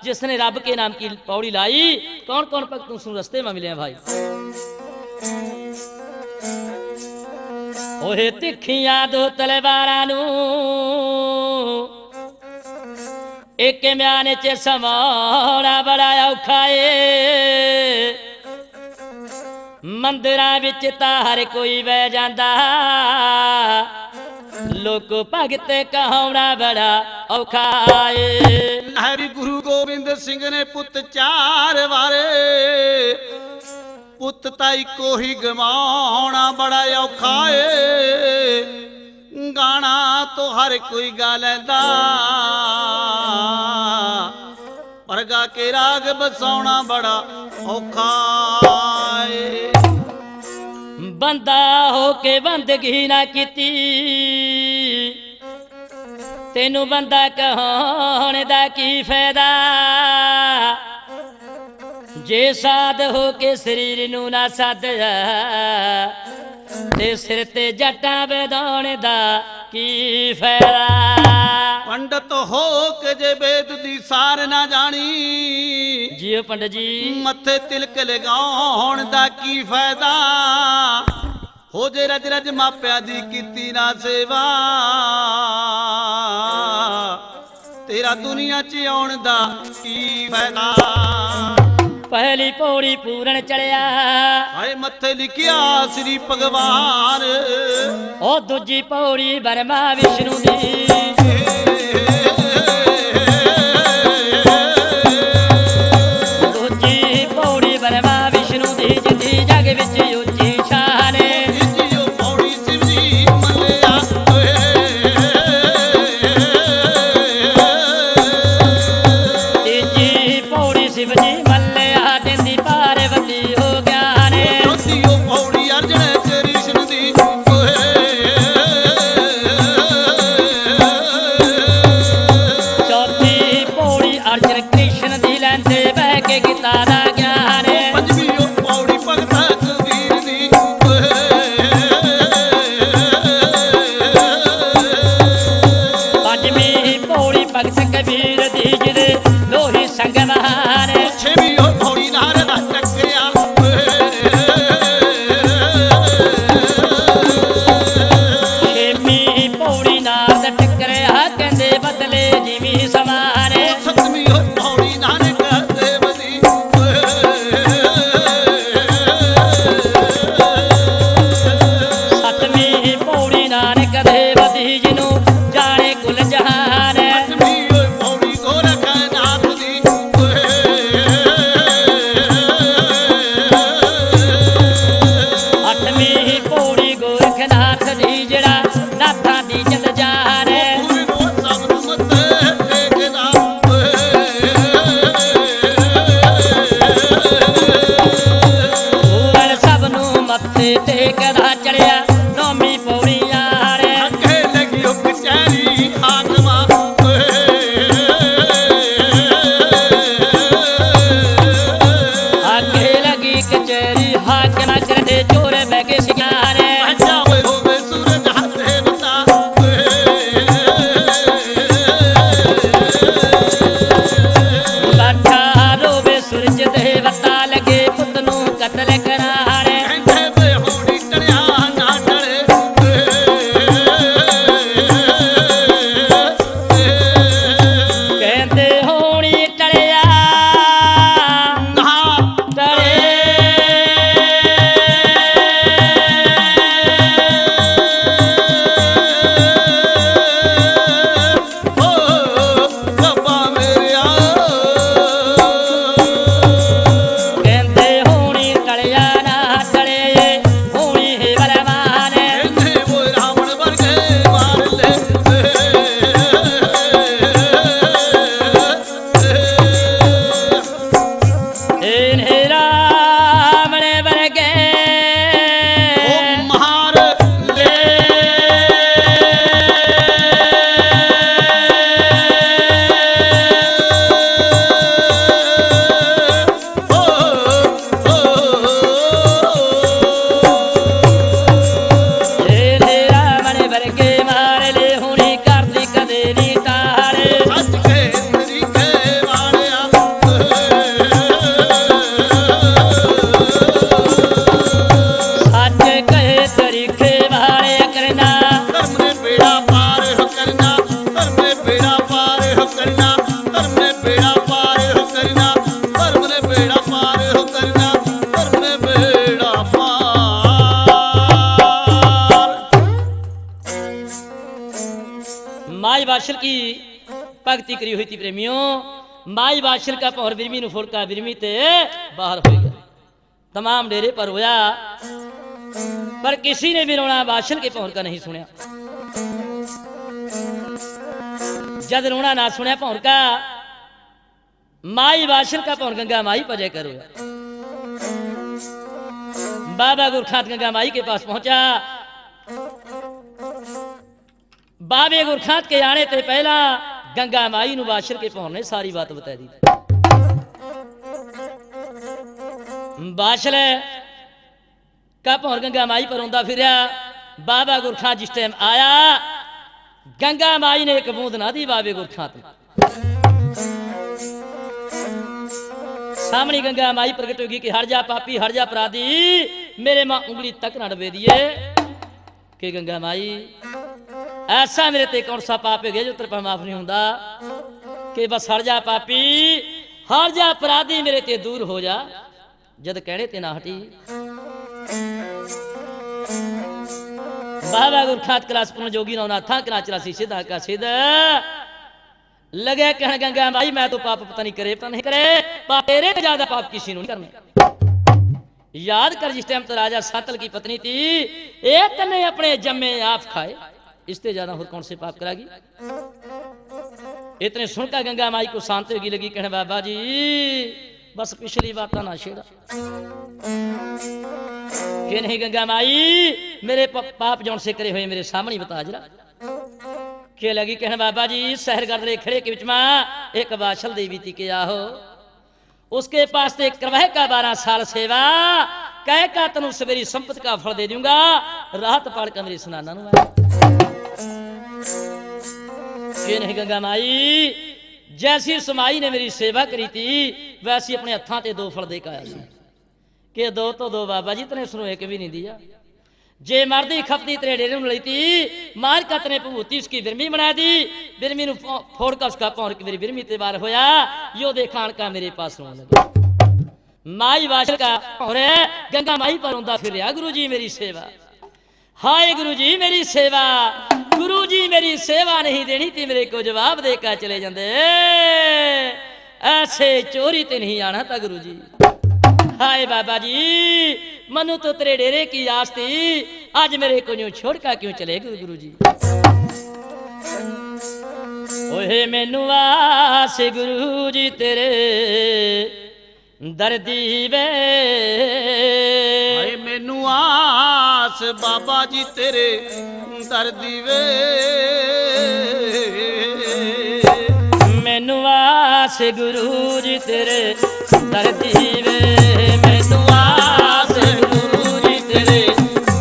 जिसने रब के नाम की पौड़ी लाई कौन कौन भगत उस रस्ते में मिले भाई ओहे तिखियां दो तलवारां नू एक म्याने च समाना बड़ा औखा है मंदिरां विच तां हर कोई बह जांदा लोक भगत कहाउणा बड़ा औखा है हरि गुरु गोबिंद सिंह ने पुत चार वारे ਪੁੱਤ ਤਾਂ ਇੱਕੋ ਹੀ ਗਵਾਉਣਾ ਬੜਾ ਔਖਾ ਏ ਗਾਣਾ ਤੋਂ ਹਰ ਕੋਈ ਗਾ ਲੈਂਦਾ ਪਰ ਗਾ ਕੇ ਰਾਗ ਬਸਾਉਣਾ ਬੜਾ ਔਖਾ ਏ ਬੰਦਾ ਹੋ ਕੇ ਬੰਦਗੀ ਨਾ ਕੀਤੀ ਤੈਨੂੰ ਬੰਦਾ ਕਹਾਉਣ ਦਾ ਕੀ ਫਾਇਦਾ ਜੇ ਸਾਧ ਹੋ ਕੇ ਸਰੀਰ ਨੂੰ ਨਾ ਸਾਧਿਆ ਤੇ ਸਿਰ ਤੇ ਜੱਟਾਂ ਵਧਾਉਣ ਦਾ ਕੀ ਫਾਇਦਾ ਪੰਡਤ ਹੋ ਕੇ ਜੇ ਵੇਦ ਦੀ ਸਾਰ ਨਾ ਜਾਣੀ ਜੀਓ ਪੰਡਤ ਜੀ ਮੱਥੇ ਤਿਲਕ ਲਗਾਉਣ ਦਾ ਕੀ ਫਾਇਦਾ ਹੋ ਜੇ ਰਜ ਰਜ ਮਾਪਿਆਂ ਦੀ ਕੀਤੀ ਨਾ ਸੇਵਾ ਤੇਰਾ ਦੁਨੀਆ 'ਚ ਆਉਣ ਦਾ ਕੀ ਫਾਇਦਾ ਪਹਿਲੀ ਪੌੜੀ ਪੂਰਨ ਚੜਿਆ ਹਾਏ ਮੱਥੇ ਲਿਖਿਆ ਸ੍ਰੀ ਭਗਵਾਨ ਉਹ ਦੂਜੀ ਪੌੜੀ ਬਰਮਾ ਵਿਸ਼ਨੂੰ ਦੀ ਦੂਜੀ ਪੌੜੀ ਬਰਮਾ ਵਿਸ਼ਨੂੰ ਦੀ ਜਿੱਦੀ ਜਗ ਵਿੱਚ ਉੱਚੀ ਸ਼ਾਨ ਜਿਉ ਪੌੜੀ ਸ਼ਿਵ ਜੀ ਮੱਲਿਆ ਤੀਜੀ ਪੌੜੀ ਸ਼ਿਵ ਜੀ ਮੱਲਿਆ ਦਿੰਦੀ ਪਾਰਵਤੀ ਹੋ ਗਿਆ ਨੇ ਚੌਥੀਓ ਪੌੜੀ ਅਰਜਨ ਕ੍ਰਿਸ਼ਨ ਦੀ ਚੌਥੀ ਪੌੜੀ ਅਰਜਨ ਕ੍ਰਿਸ਼ਨ ਦੀ ਲੈਂਦੇ ਬਹਿ ਕੇ ਗੀਤਾ ਦਾ ਗਿਆਨ ਪੰਜਵੀਂ ਪੌੜੀ ਭਗਤਾ ਕਬੀਰ ਦੀ ਪੰਜਵੀਂ ਪੌੜੀ ਭਗਤ ਕਬੀਰ ਦੀ ਜਿਹਦੇ ਲੋਹੀ ਸੰਗਵਾਨ ਛੇਵੀਂ ਪੌੜੀ ਨਾਰਦ ਦਾ ਟੱਕਰਿਆ ਛੇਵੀਂ ਪੌੜੀ ਨਾਰਦ ਟੱਕਰਿਆ ਕਹਿੰਦੇ ਬਦਲੇ ਜਿਵੇਂ ਸਮਾਨ ਸੱਤਵੀਂ ਪੌੜੀ ਨਾਨਕ ਦੇਵ ਦੀ ਸੱਤਵੀਂ ਪੌੜੀ ਨਾਨਕ ਦੇਵ ਦੀ ਜਿਹਨੂੰ ਜਾਣੇ ਕੁਲ ਜਹਾਨ ਅੱਠਵੀਂ ਪੌੜੀ ਗੋਰਖਨਾਥ ਦੀ ਅੱਠਵੀਂ ਪੌੜੀ ਗੋਰਖਨਾਥ ਦੀ ਜਿਹੜਾ ਨਾਥਾਂ ਦੀ ਜਦ ਜਾਨ ਪੂਰੇ ਰੋਜ਼ ਸਭ ਨੂੰ ਮੱਥੇ ਟੇਕਦਾ ਪੂਰਨ ਸਭ ਨੂੰ ਮੱਥੇ ਟੇਕਦਾ ਚੜਿਆ ਨੌਵੀਂ ਪੌੜੀ ਯਾਰ ਅੱਗੇ ਲੱਗਿਓ ਕਚਹਿਰੀ ਹਾਕਮਾਂ ਅੱਗੇ ਲੱਗੀ ਕਚਹਿਰੀ ਹਾਕਮ ਕਰਦੇ ਚੋਰ ਬਹਿ ਕੇ ਸਿਆਣੇ ਅੱਛਾ ਹੋਏ ਹੋਵੇ ਸੂਰਜ ਹੱਥੇ ਬਤਾ ਬਾਠਾ ਰੋਵੇ ਸੂਰਜ ਦੇਵਤਾ ਲਗੇ ਪੁੱਤ ਨੂੰ ਕਤਲ ਕਰਾਣੇ ਕਹਿੰਦੇ ਵੇ ਹੋੜੀ ਟੜਿਆ ਨਾ ਟੜੇ ਕਹਿੰਦੇ ਹੋਣੀ ਟਲਿਆ ਨਾ ਟਲੇ ਓ ਰੱਬਾ ਮੇਰਿਆ ਕਹਿੰਦੇ ਹੋਣੀ ਟਲਿਆ ਨਾ ਟਲੇ ਹੋਣੀ ਹੈ ਬਲਵਾਨ ਕਹਿੰਦੇ ਉਹ ਰਾਵਣ ਵਰਗੇ ਮਾਰ ਲੈ ਇਹਨੇ ਰਾਮਣ ਵਰਗੇ ਉਹ ਮਾਰ ਲੈ ਓ ਇਹਨੇ ਰਾਮਣ ਵਰਗੇ ਮਾਰ ਲੈ ਹੋਣੀ ਕਰਦੀ ਕਦੇ ਨਹੀਂ ਤਾਰੇ ਸੱਚ ਕੇ ਤਰੀਕੇ ਵਾਲਿਆ ਸੱਚ ਕਹੇ ਤਰੀਕੇ ਵਾਲੇ ਕਰਨਾ ਧਰਮ ਨੇ ਬੇੜਾ ਪਾਰ ਹੋ ਕਰਨਾ ਧਰਮ ਨੇ ਬੇੜਾ ਪਾਰ ਹੋ ਕਰਨਾ ਧਰਮ ਨੇ ਬੇੜਾ ਪਾਰ ਹੋ ਕਰਨਾ ਧਰਮ ਨੇ ਬੇੜਾ ਪਾਰ ਹੋ ਕਰਨਾ ਧਰਮ ਨੇ ਬੇੜਾ ਪਾਰ माई बादशाह की भक्ति करी हुई थी प्रेमियों माई बादशाह का पौर बिरमी नु फुलका बिरमी ते बाहर हो गया तमाम डेरे पर रोया, पर किसी ने भी रोना बादशाह के भौर का नहीं सुना। जद रोना ना सुना भौर का, माई बादशाह का भौर गंगा माई पर जय करो। बाबा गुरखात गंगा माई के पास पहुंचा। बाबे गुरखात के आने ते पहला गंगा माई नू बादशाह के भौर ने सारी बात बता दी। बादशाह का भौर गंगा माई पर रोंदा फिरया। बाबा गुरखात जिस टाइम आया, गंगा माई ने एक बूंद ना दी बाबे गुरखात नू। सामने गंगा माई प्रगट होगी कि हट जा पापी, हट जा अपराधी, मेरे मां उंगली तक ना डबे दिए। कि गंगा माई ऐसा मेरे ते कौन सा पाप है जो तेरे पर माफ नहीं होंदा। कि बस हट जा पापी, हट जा अपराधी, मेरे ते दूर हो जा। जद कहने ते ना हटी। बाबा गुरखात क्लास पूर्ण जोगी ना था कना 84 सीधा का सीधा लगे कहने गंगा माई मैं तो पाप पता नहीं करे, पता नहीं करे, पाप तेरे से ज्यादा पाप किसी ने नहीं करने। याद कर जिस टाइम तो राजा सातल की पत्नी थी, एक ने अपने जम्मे आप खाए, इससे ज्यादा और कौन से पाप करागी। इतने सुनकर गंगा माई को शांति होगी लगी कहने बाबा जी बस पिछली बात ना छेड़ा। कि नहीं गंगा माई मेरे पाप जौन से करे हुए मेरे सामने बता जरा। के लगी कहने बाबा जी शहर गरले खड़े के बीच में एक बादशाह देवी थी के आहो, उसके पास से करवाए का 12 साल सेवा, कह का तनु सवेरी संपत्ति का फल दे दूंगा, राहत पाड़ का मेरी सुनाना के नहीं गंगा माई जैसी समाई ने मेरी सेवा करी थी वैसी अपने हथा ते 2 फल दे के आया कि 2 तो 2 बाबा जी तने सुनो एक भी नहीं दिया। जे मरदी खपती तेरे डेरे में ली थी, मार का तने भूती उसकी बिरमी बना दी, बिरमी नु फोड़ का उसका पौर की मेरी बिरमी ते बार होया, यो देखान का मेरे पास रोने लगा। माई बादशाह का और गंगा माई पर रोंदा फिर रहा, गुरुजी मेरी सेवा, हाय गुरुजी मेरी सेवा, गुरुजी मेरी सेवा नहीं देनी थी, मेरे को जवाब देकर चले जाते, ऐसे चोरी ते नहीं आना था गुरुजी। हाय बाबा जी मनु तो तेरे डेरे की आस थी, आज मेरे को यूं छोड़ का क्यों चले गुरु जी। ओहे मैनू आस गुरु जी तेरे दर्दी वे, हाय मैनू आस बाबा जी तेरे दर्दी वे, मैनू आस गुरु जी तेरे दर्दी वे, मैनू आस गुरु जी तेरे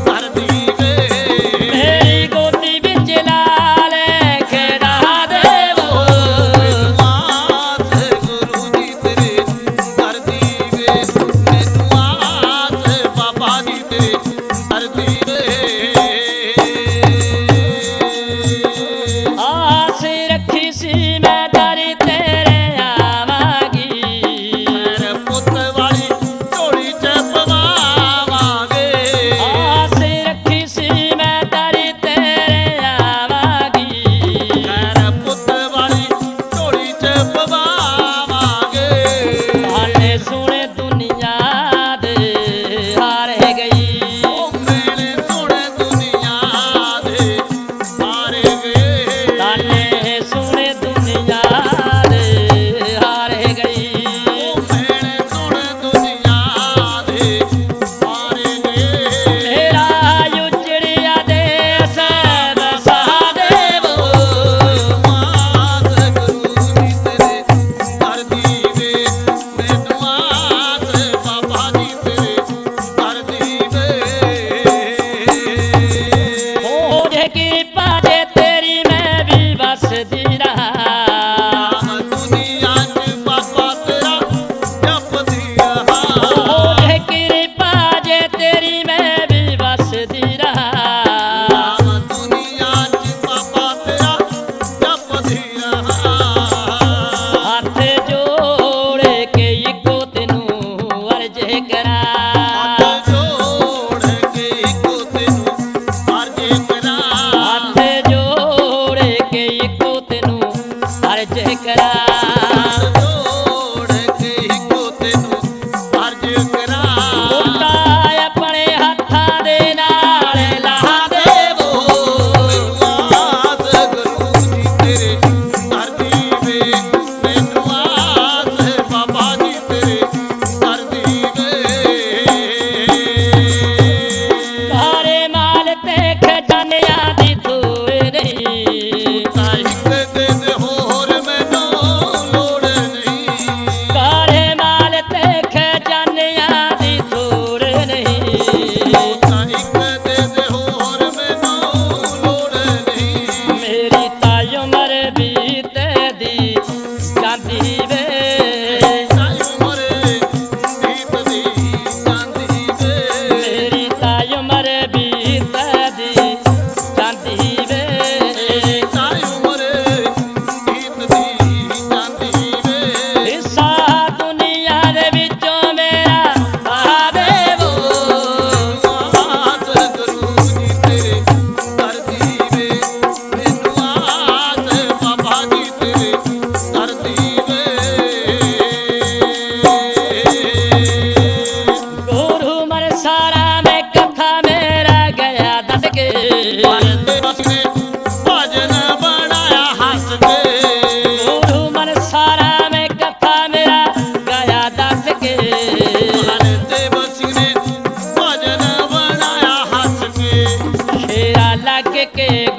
दर्दी वे, मेरी गोदी बिच लाल खेड़ा देवो, मैनू आस गुरु जी तेरे दर्दी वे, मैनू आस बाबा जी तेरे दर्दी वे, आस रखी सी मैं दर तेरे आवांगी, मेरे पुत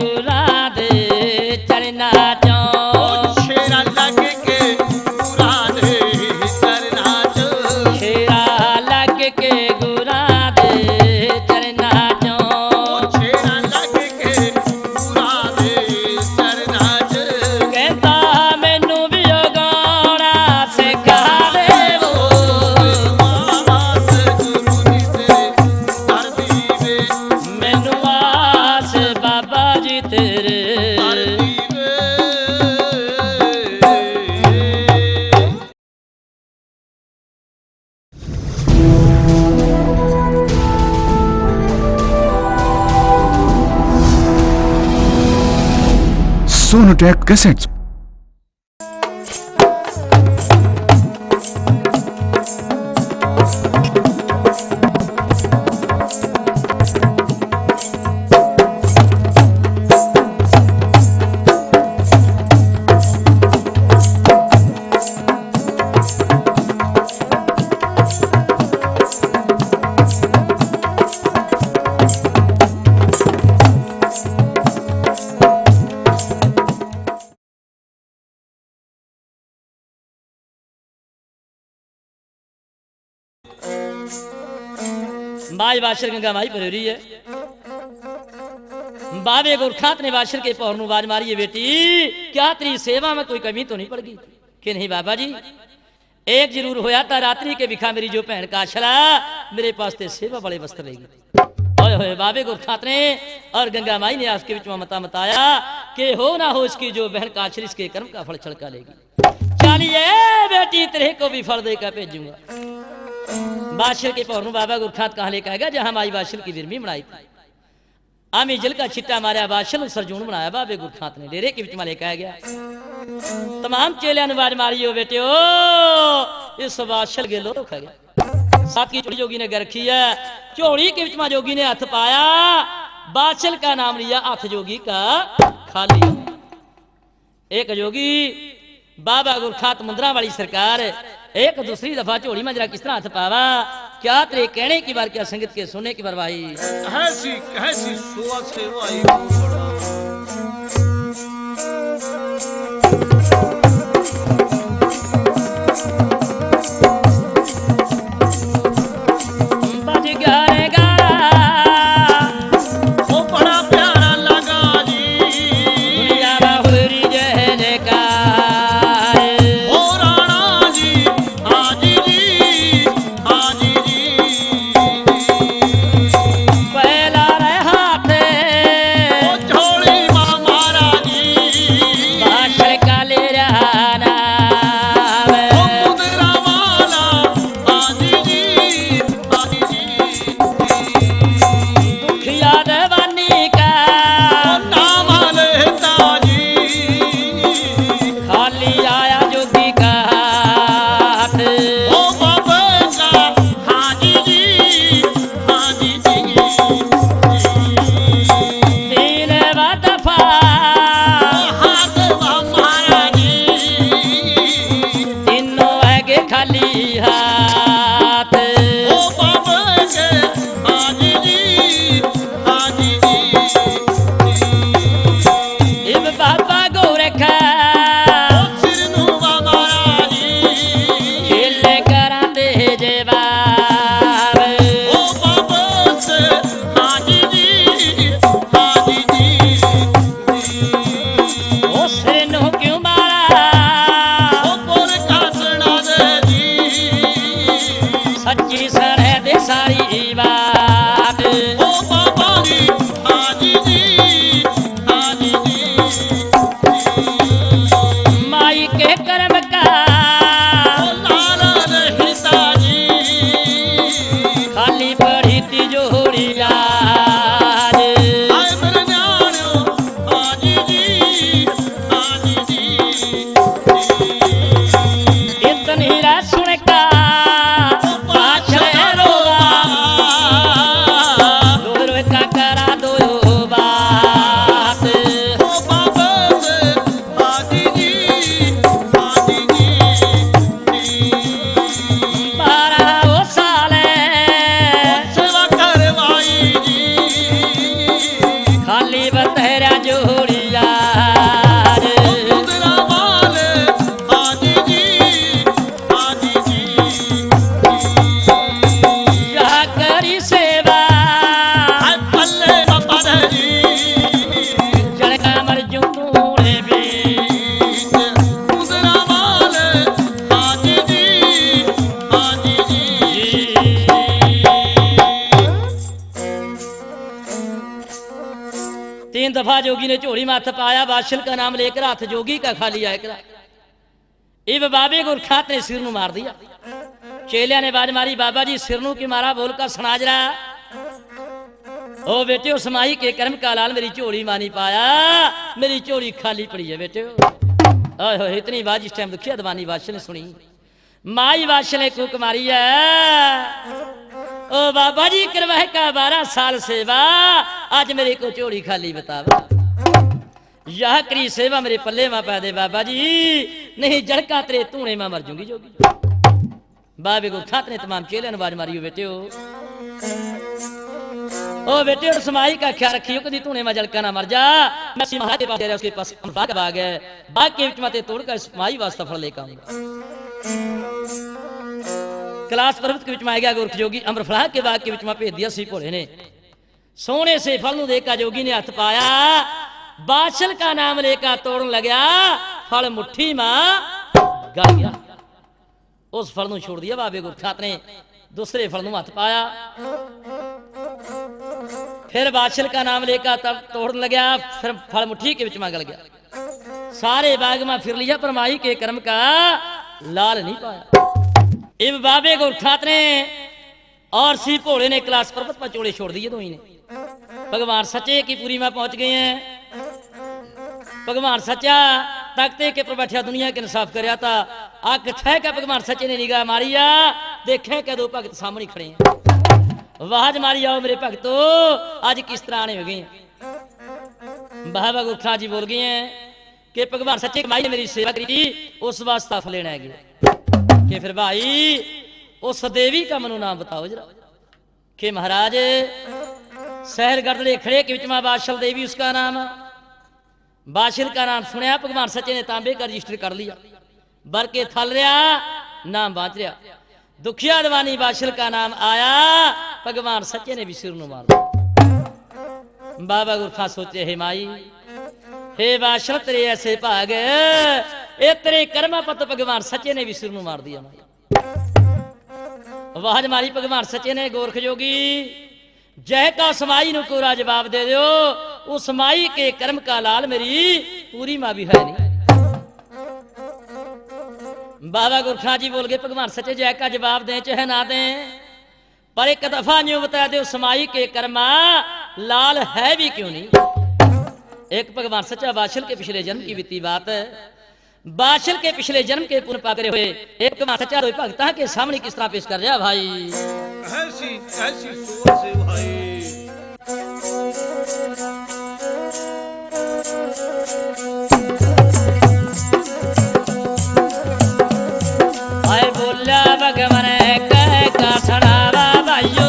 गुरा दे चरना चो शेरा लग के गुरा दे चरना च शेरा लग के गुरा दे चरना चो शेरा लग के गुरा दे चरना च कहता मैनू भी गाना सिखा दे आस गुरु नी तेरे कर दीवे मैनू आस बाबा जी तेरे कर दीवे Sonotech Cassettes. माई बाशर गंगा माई भरोरी है बाबे गुरखात ने बाशर के पौर बाज मारी है बेटी क्या तेरी सेवा में कोई कमी तो नहीं पड़ गई कि नहीं बाबा जी एक जरूर होया था रात्रि के बिखा मेरी जो भैन काशला मेरे पास ते सेवा बड़े वस्त्र लेगी ओए होए बाबे गुरखात ने और गंगा माई ने आपके बीच में मता मताया कि हो ना हो इसकी जो बहन काशल इसके कर्म का फल छलका लेगी चलिए बेटी तेरे को भी फल देकर भेजूंगा बादशाह के पौर बाबा गुरखात कहाँ लेकर आएगा जहां माई बादशाह की बिरमी बनाई थी आमी जल का छिट्टा मारा बादशाह सरजून बनाया बाबे गुरखात ने डेरे के बीच में लेकर आ गया तमाम चेले अनुवाद मारी हो बेटे ओ इस बादशाह के लो खा गया साथ की चोरी जोगी ने घर रखी है चोरी के बीच में जोगी ने हाथ पाया बादशाह का नाम लिया हाथ जोगी का खाली एक जोगी बाबा गुरखात मुंद्रा वाली सरकार एक दूसरी दफा झोड़ी में जरा किस तरह हाथ पावा क्या तेरे कहने की बार क्या संगत के सुनने की बार भाई कैसी सुआ सेवाई बड़ा बज गाएगा ओ बड़ा प्यारा लगा जी दुनिया बाहुरी जहन का ओ राणा जी हाजी जी हाजी जी पहला रे हाथ ओ जोड़िया रे। मुद्रा वाल हाजी जी, हाजी जी। यह करी सेवा हाय पल्ले अमर जी, जड़का मर जूने बीच। मुद्रा वाल हाजी जी, हाजी जी। तीन दफा जोगी ने झोली में हाथ पाया, बादशाह का नाम लेकर हाथ जोगी का खाली आया करा। इब बाबे गुरखात ने सिर नु मार दिया। चेलिया ने बाज मारी, बाबा जी सिर नु की मारा बोल का सुना जरा। ओ बेटे उस माई के कर्म का लाल मेरी झोली मानी पाया, मेरी झोली खाली पड़ी है बेटे। ओए होए इतनी बात इस टाइम दुखिया दवानी बादशाह ने सुनी। माई बादशाह ने कूक मारी है, ओ बाबा जी करवाए का 12 साल सेवा, आज मेरे को झोली खाली बतावा। यह करी सेवा मेरे पल्ले में पा दे बाबा जी, नहीं जड़का तेरे तूने में मर जूंगी जोगी। बाबे को खात ने तमाम चेले बाज मारी हो बेटे। ओ बेटे उस माई का ख्याल रखियो, कभी तूने में जड़का ना मर जा। मैं महाराज के पास उसके पास बाग है, बाग के बीच में तोड़ कर इस माई वास्ता फल लेकर आऊंगा। कैलाश पर्वत के बीच में आ गया गोरख जोगी, अमरफला के बाग के बीच में भेज दिया सी भोले ने। सोने से फल नु देखा जोगी ने हाथ पाया, बादशाह का नाम लेकर तोड़न लगा, फल मुट्ठी में गल गया। उस फल नु छोड़ दिया बाबे गुरखात ने, दूसरे फल नु हाथ पाया। फिर बादशाह का नाम लेकर तब तोड़न लगा, फिर फल मुट्ठी के बीच में गल गया। सारे बाग में फिर लिया पर माई के कर्म का लाल नहीं पाया। इब बाबे गुरखात ने और सी भोले ने कैलाश पर्वत पर चोड़े छोड़ दिए। दोनों ने भगवान सच्चे की पूरी में पहुंच गए हैं। भगवान सच्चा तख्ते के पर बैठा दुनिया के इंसाफ कराया था। आग ठह का भगवान सच्चे ने निगाह मारिया, देखे क्या दो भगत सामने खड़े हैं। आवाज मारी, आओ मेरे भगतो आज किस तरह आने हो गए हैं। बाबा गुरखात जी बोल गए हैं कि भगवान सच्चे माई ने मेरी सेवा करी, उस वास्ता फल लेना है कि फिर भाई उस देवी का मनो नाम बताओ जरा। कि महाराज शहर गढ़ले खड़े के बीच में बादशाह देवी उसका नाम। बादशाह का नाम सुनया, भगवान सच्चे ने तांबे का रजिस्टर कर लिया। बर के थल रहा नाम बाँच रहा। दुखिया दवानी बादशाह का नाम आया, भगवान सच्चे ने भी सिर नु मार दिया। बाबा गुरखात सोचे, हे माई हे बादशाह तेरे ऐसे भाग, ए तेरे कर्मा पत भगवान सच्चे ने भी सिर नु मार दिया। आवाज मारी भगवान सच्चे ने, गोरख जोगी जय का समाई नु कोरा जवाब दे दो, उस माई के कर्म का लाल मेरी पूरी मां भी है नहीं। बाबा गुरखात जी बोल गए, भगवान सच्चे जय का जवाब दें चाहे ना दें, पर एक दफा न्यू बता दे उस माई के कर्मा लाल है भी क्यों नहीं। एक भगवान सच्चा बादशाह के पिछले जन्म की बीती बात है। बादशाह के पिछले जन्म के पुण्य पाकरे हुए एक भगवान सच्चा दो भगता के सामने किस तरह पेश कर रहा भाई। ऐसी ऐसी सोच से भाई आए बोला भगवान कह का सड़ावा भाइयों,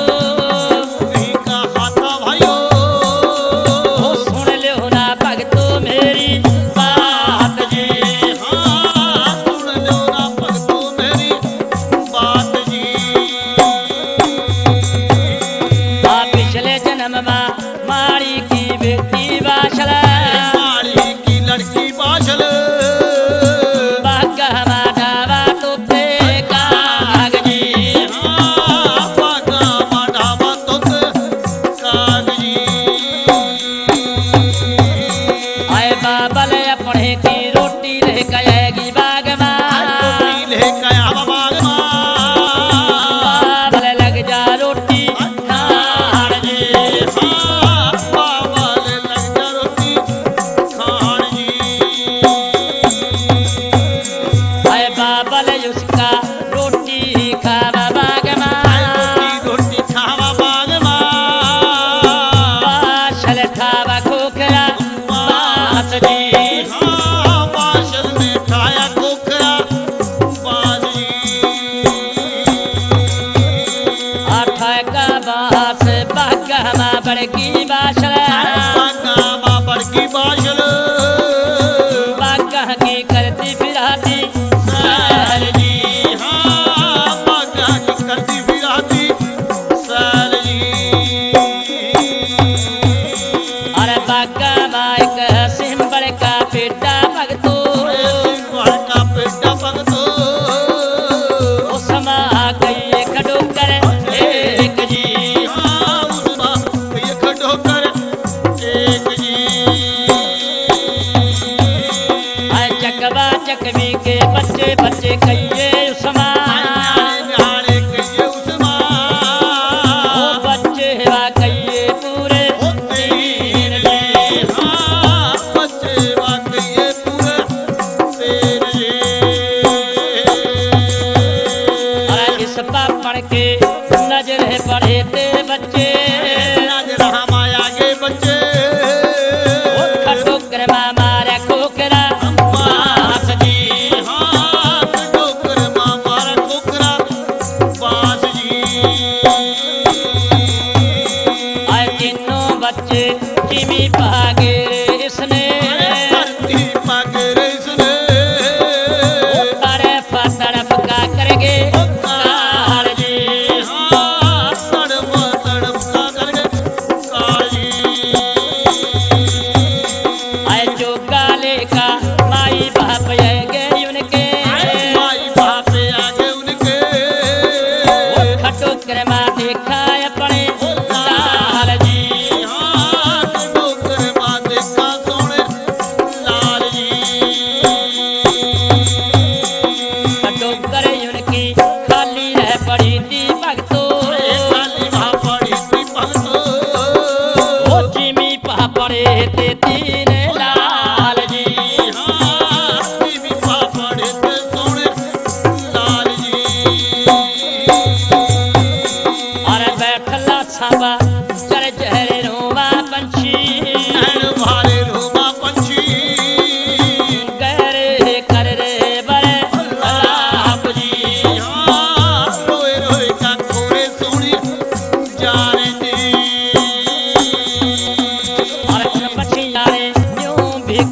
आप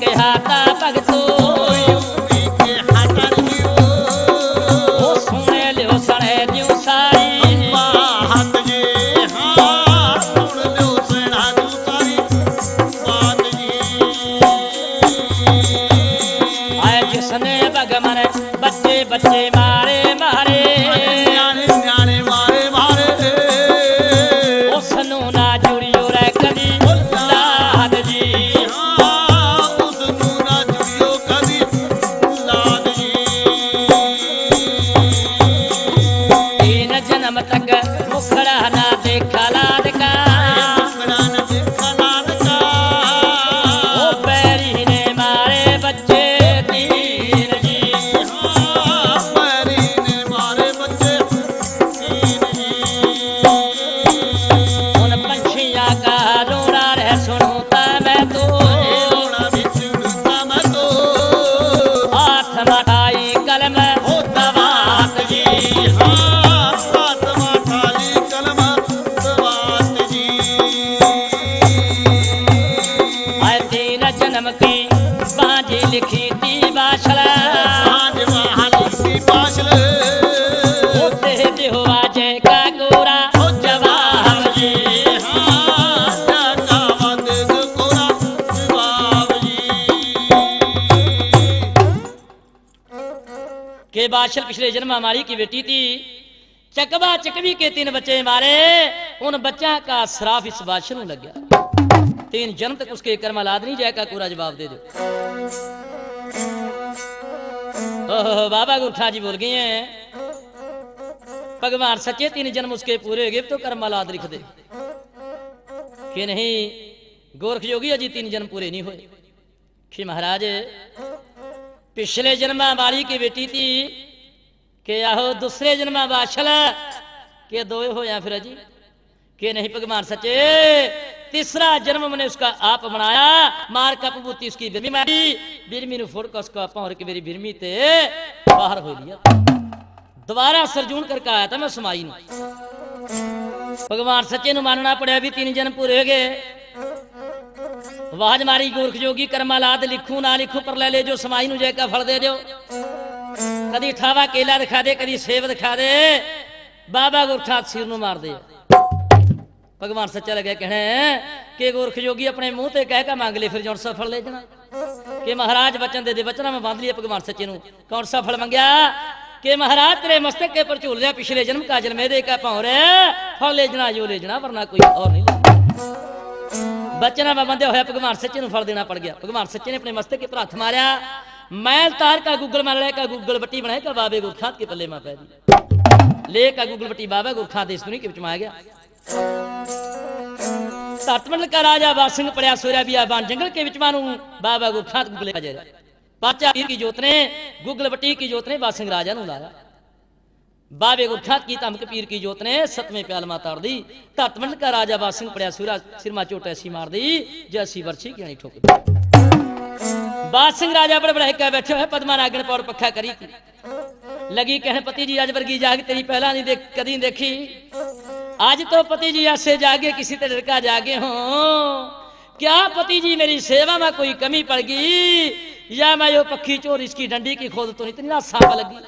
ਕਿਹਾ ਤਾ ਭਗਤੋ ਯੂਪੀ ਕੇ ਹਾਟਾ ਜੀਓ ਉਹ ਸੁਣੇ ਲਿਓ ਸਣੇ ਦਿਉ ਸਾਰੀ ਬਾਤ ਜੀ ਹਾਂ ਸੁਣ ਲਿਓ ਸੁਣਾ ਜੂ ਸਾਰੀ ਬਾਤ ਜੀ ਆਏ ਜਿਸਨੇ ਭਗਮਨ ਬੱਚੇ ਬੱਚੇ ਮਾਰੇ ਮਾਰੇ ਨਿਆਣੇ ਨਿਆਣੇ ਮਾਰੇ ਮਾਰੇ ਉਸ ਨੂੰ ਨਾ ਜੁੜਿਓ ਰਹਿ ਕਦੀ ਲਾਦ ਜੀ ਹਾਂ ਉਸ ਨੂੰ ਨਾ ਜੁੜਿਓ ਕਦੀ ਲਾਦ ਜੀ ਤੀਨ ਜਨਮ ਤੱਕ ਮੁਖੜਾ ਨਾ ਦੇਖਾ ਲਾਦਕਾ ਮੁਖੜਾ ਨਾ ਦੇਖਾ ਲਾਦਕਾ ਉਹ ਬੈਰੀ ਨੇ ਮਾਰੇ ਬੱਚੇ ਤੀਨ ਜੀ ਹਾਂ ਪੈਰੀ ਨੇ ਮਾਰੇ ਬੱਚੇ ਤੀਨ ਜੀ ਹੁਣ ਪੰਛੀਆਂ ਕਾ ਰੋਣਾ ਰਹਿ ਸੁਣੂ ਤਾਂ ਮੈਂ ਤੋ ਰੋਣਾ ਵਿੱਚ ਉੜਦਾ ਮੈਂ ਤੋ ਹਾਥ ਮਠਾਈ ਕਲਮ ਹੋ ਦਵਾਤ ਜੀ ਹਾਂ ਸਾਤਵਾਂ ਠਾਲੀ ਕਲਮ ਦਵਾਤ ਜੀ ਆਏ ਤੀਨ ਜਨਮ ਕੀ ਬਾਂਝੀ ਲਿਖੀ ਤੀ ਬਾਸ਼ਲ ਆਜ ਵਾਹਲੀ ਸੀ ਪਾਸ਼ਲ ਉਹ ਤੇ ਦਿਓ ਆਜੇ ਕਾ ਗੋਰਾ ਹੋ ਜਵਾਬ ਜੀ ਹਾਂ ਜਾਗਾ ਵੰਦ ਕੋਰਾ ਜਵਾਬ ਜੀ के बादशाह पिछले जन्म हमारी की बेटी थी चकवा चकवी के 3 बच्चे मारे उन बच्चा का श्राप इस बादशाह को लग गया 3 जन्म तक उसके कर्म औलाद नहीं जाएगा पूरा जवाब दे दो ओह बाबा गुरठा जी बोल गए हैं भगवान सच्चे 3 जन्म उसके पूरे हो गए तो कर्म औलाद लिख दे कि नहीं गोरख योगी अजी 3 जन्म पूरे नहीं हुए कि महाराज पिछले जन्म बाली की बेटी थी कि आहो दूसरे जन्म बादशाह के दो होया फिर अजी कि नहीं भगवान सच्चे तीसरा जन्म मैंने उसका आप बनाया मार का पबूती उसकी बिरमी मारी बिरमी नु फोड़ का उसका पौर के मेरी बिरमी ते बाहर हो लिया दोबारा सरजून करके आया था मैं समाई नु भगवान सच्चे नु मानना पड़े भी 3 जन्म पूरे हो गए आवाज मारी गोरख जोगी कर्मा लाद लिखू ना लिखू पर ले जो समाई नु जय का फल दे दो कदी ठावा केला दिखा दे कदी सेब दिखा दे बाबा गोरखनाथ सिर नु मार दे भगवान सच्चा लगे कहने कि गोरख जोगी अपने मुंह ते कह का मांग ले फिर जौन सा फल ले जाना कि महाराज वचन दे वचना में बांध लिया भगवान सच्चे नु कौन सा फल मंगया कि महाराज तेरे मस्तक के पर झूल रहा पिछले जन्म का जन्म दे का पाँव रे फल ले जाना जो ले जाना वरना कोई और नहीं बचना में बंधे होया भगवान सच्चे नु फल देना पड़ गया भगवान सच्चे ने अपने मस्तक के पर हाथ मारा मैल तार का गुगल मार का गुगल बट्टी बनाए का बाबे गुरखात के पल्ले में पै दी ले का गुगल बट्टी बाबा गुरखात देश दुनिया के बिच में आ गया सतमंडल का राजा बासिंह पड़िया सोया बिया बान जंगल के बिच मानू बाबा गुरखात गुगले का जेरा पाचा पीर की जोत ने गुगल बट्टी की जोत ने बासिंह राजा नु लाया बाबे गुरखात की तमक पीर की जोत ने 7वें प्याल मा ताड़ दी धतमंड का राजा बासिंह पड़िया सूरा सिरमा चोट ऐसी मार दी जैसी वर्षी की ठोक बासिंह राजा बड़े बड़े कह बैठे हुए पद्मा नागन पौर पक्खा करी थी लगी कहने पति जी आज वर्गी जाग तेरी पहला नहीं देख कदी देखी आज तो पति जी ऐसे जागे किसी तरह का जागे हो क्या पति जी मेरी सेवा में कोई कमी पड़ गई या मैं यो पक्षी चोर इसकी डंडी की खोद तो इतनी ना सांप लगी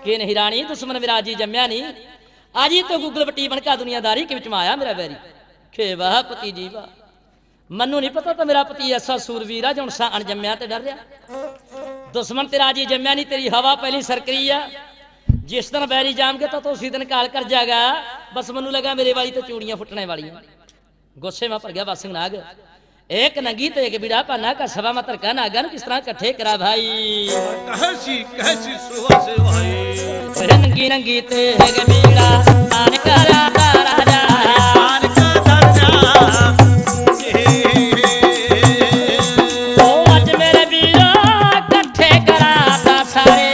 कि नहीं रानी दुश्मन मेरा जी जम्या नहीं आज ही तो गुगल बट्टी बनका दुनियादारी के बीच में आया मेरा बैरी खे वाह पति जी वाह मनु नहीं पता तो मेरा पति ऐसा सूरवीर है जो सा अनजम्या ते डर रहा दुश्मन तेरा जी जम्या नहीं तेरी हवा पहली सरकरी है जिस दिन बैरी जाम गया तो उसी दिन काल कर जाएगा बस मनु लगा मेरे वाली तो चूड़ियां फुटने वाली गुस्से में पड़ गया बासिंह नाग एक नंगी तो एक बिड़ा पाना का सभा में तरका नागन किस तरह कट्ठे करा भाई कहसी सुहा से भाई नंगी नंगी ते एक बिड़ा पान करा राजा पान का दर्जा ओ आज मेरे बिड़ा कट्ठे करा ता सारे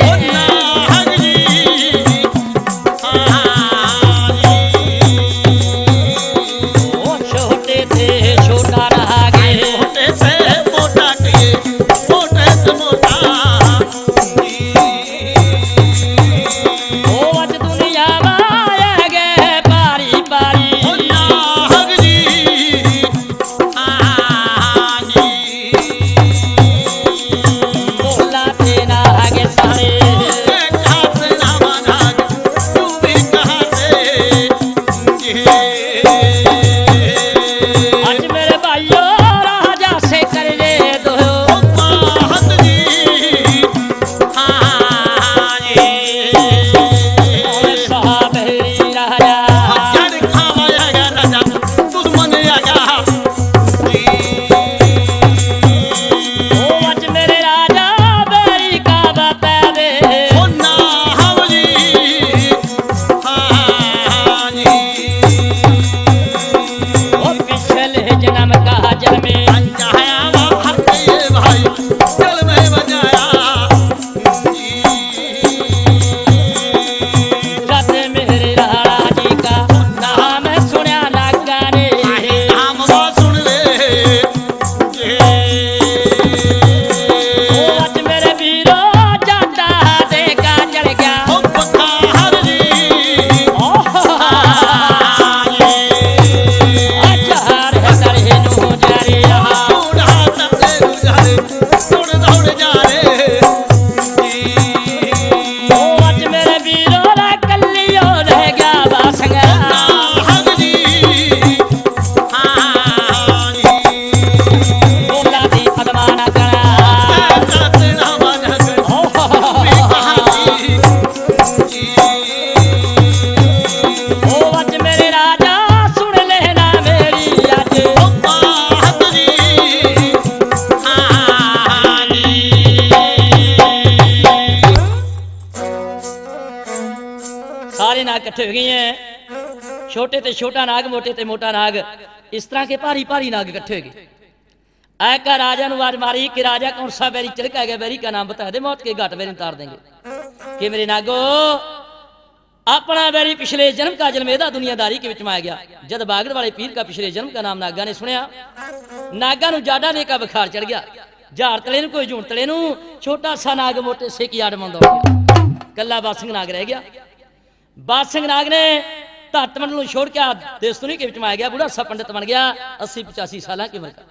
ओ छोटे थे छोटा रहा गे मोटे से मोटा के मोटे से मोटा ओ आज दुनिया में आए गए पारी नाग इकट्ठे हो गए हैं, छोटे ते छोटा नाग, मोटे ते मोटा नाग, इस तरह के भारी भारी नाग इकट्ठे हो गए। आका राजा ने आवाज मारी कि राजा कौन सा बैरी चिड़का गया, बैरी का नाम बता दे, मौत के घाट बैरी उतार देंगे। कि मेरे नागो अपना बैरी पिछले जन्म का जन्म एदा दुनियादारी के विच में आ गया। जब बागड़ वाले पीर का पिछले जन्म का नाम नागा ने सुनिया, नागा नूं जाडा दे का बुखार चढ़ गया। झाड़ तले नूं कोई झूण तले नूं, छोटा सा नाग मोटे से की आड़ मंद हो गया, कला बासिंग नाग रह गया। बासिंग नाग ने धरत मंडल नूं छोड़ के देश दुनिया के विच में आ गया। बूढ़ा सा पंडित बन गया, 80-85 साल की उम्र का,